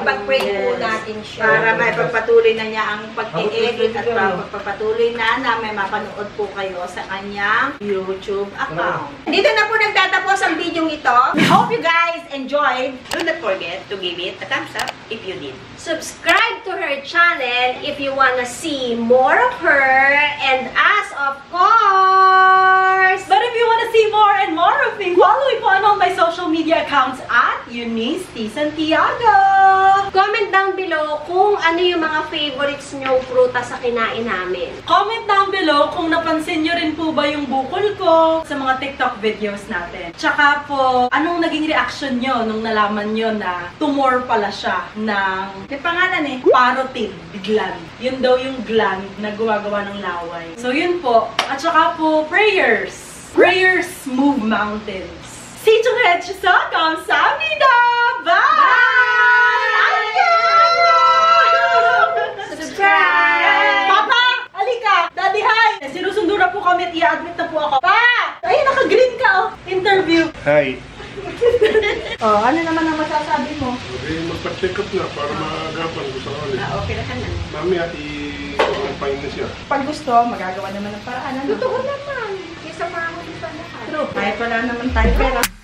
Pag-pray po natin siya. Para may pagpatuloy na niya ang pag-edit at pagpapatuloy na may mapanood po kayo sa kanyang YouTube account. Dito na po nagtatapos ang video ito. We hope you guys enjoyed. Do not forget to give it a thumbs up if you did. Subscribe to her channel if you wanna see more of her and us, of course! But if you want to see more and more of me, follow me po on all my social media accounts at Eunice T. Santiago! Comment down below kung ano yung mga favorites nyo prutas sa kinain namin. Comment down below kung napansin nyo rin po ba yung bukol ko sa mga TikTok videos natin. Tsaka po, anong naging reaction nyo nung nalaman nyo na tumor pala siya ng May pangalan eh. parotid gland. Yun daw yung gland na gumagawa ng laway. So yun po. At saka po, prayers. Prayers move mountains. See you sa kamsahamnida! Bye! Subscribe! Papa! Alika! Daddy, hi! Sinusundo na po kami at i-admit na po ako. Pa! Ay, naka-green ka oh! Interview. Hi. Oh, ano naman ang masasabi mo? Magpa-check up na para maagapan ko sa kanya. Okay na ka na. Mamaya i-confine na siya. Pag gusto, magagawa naman ng paraan. Ano? Totoo naman. Kisa mga ako sa lahat. True. Kahit wala naman tayo pera.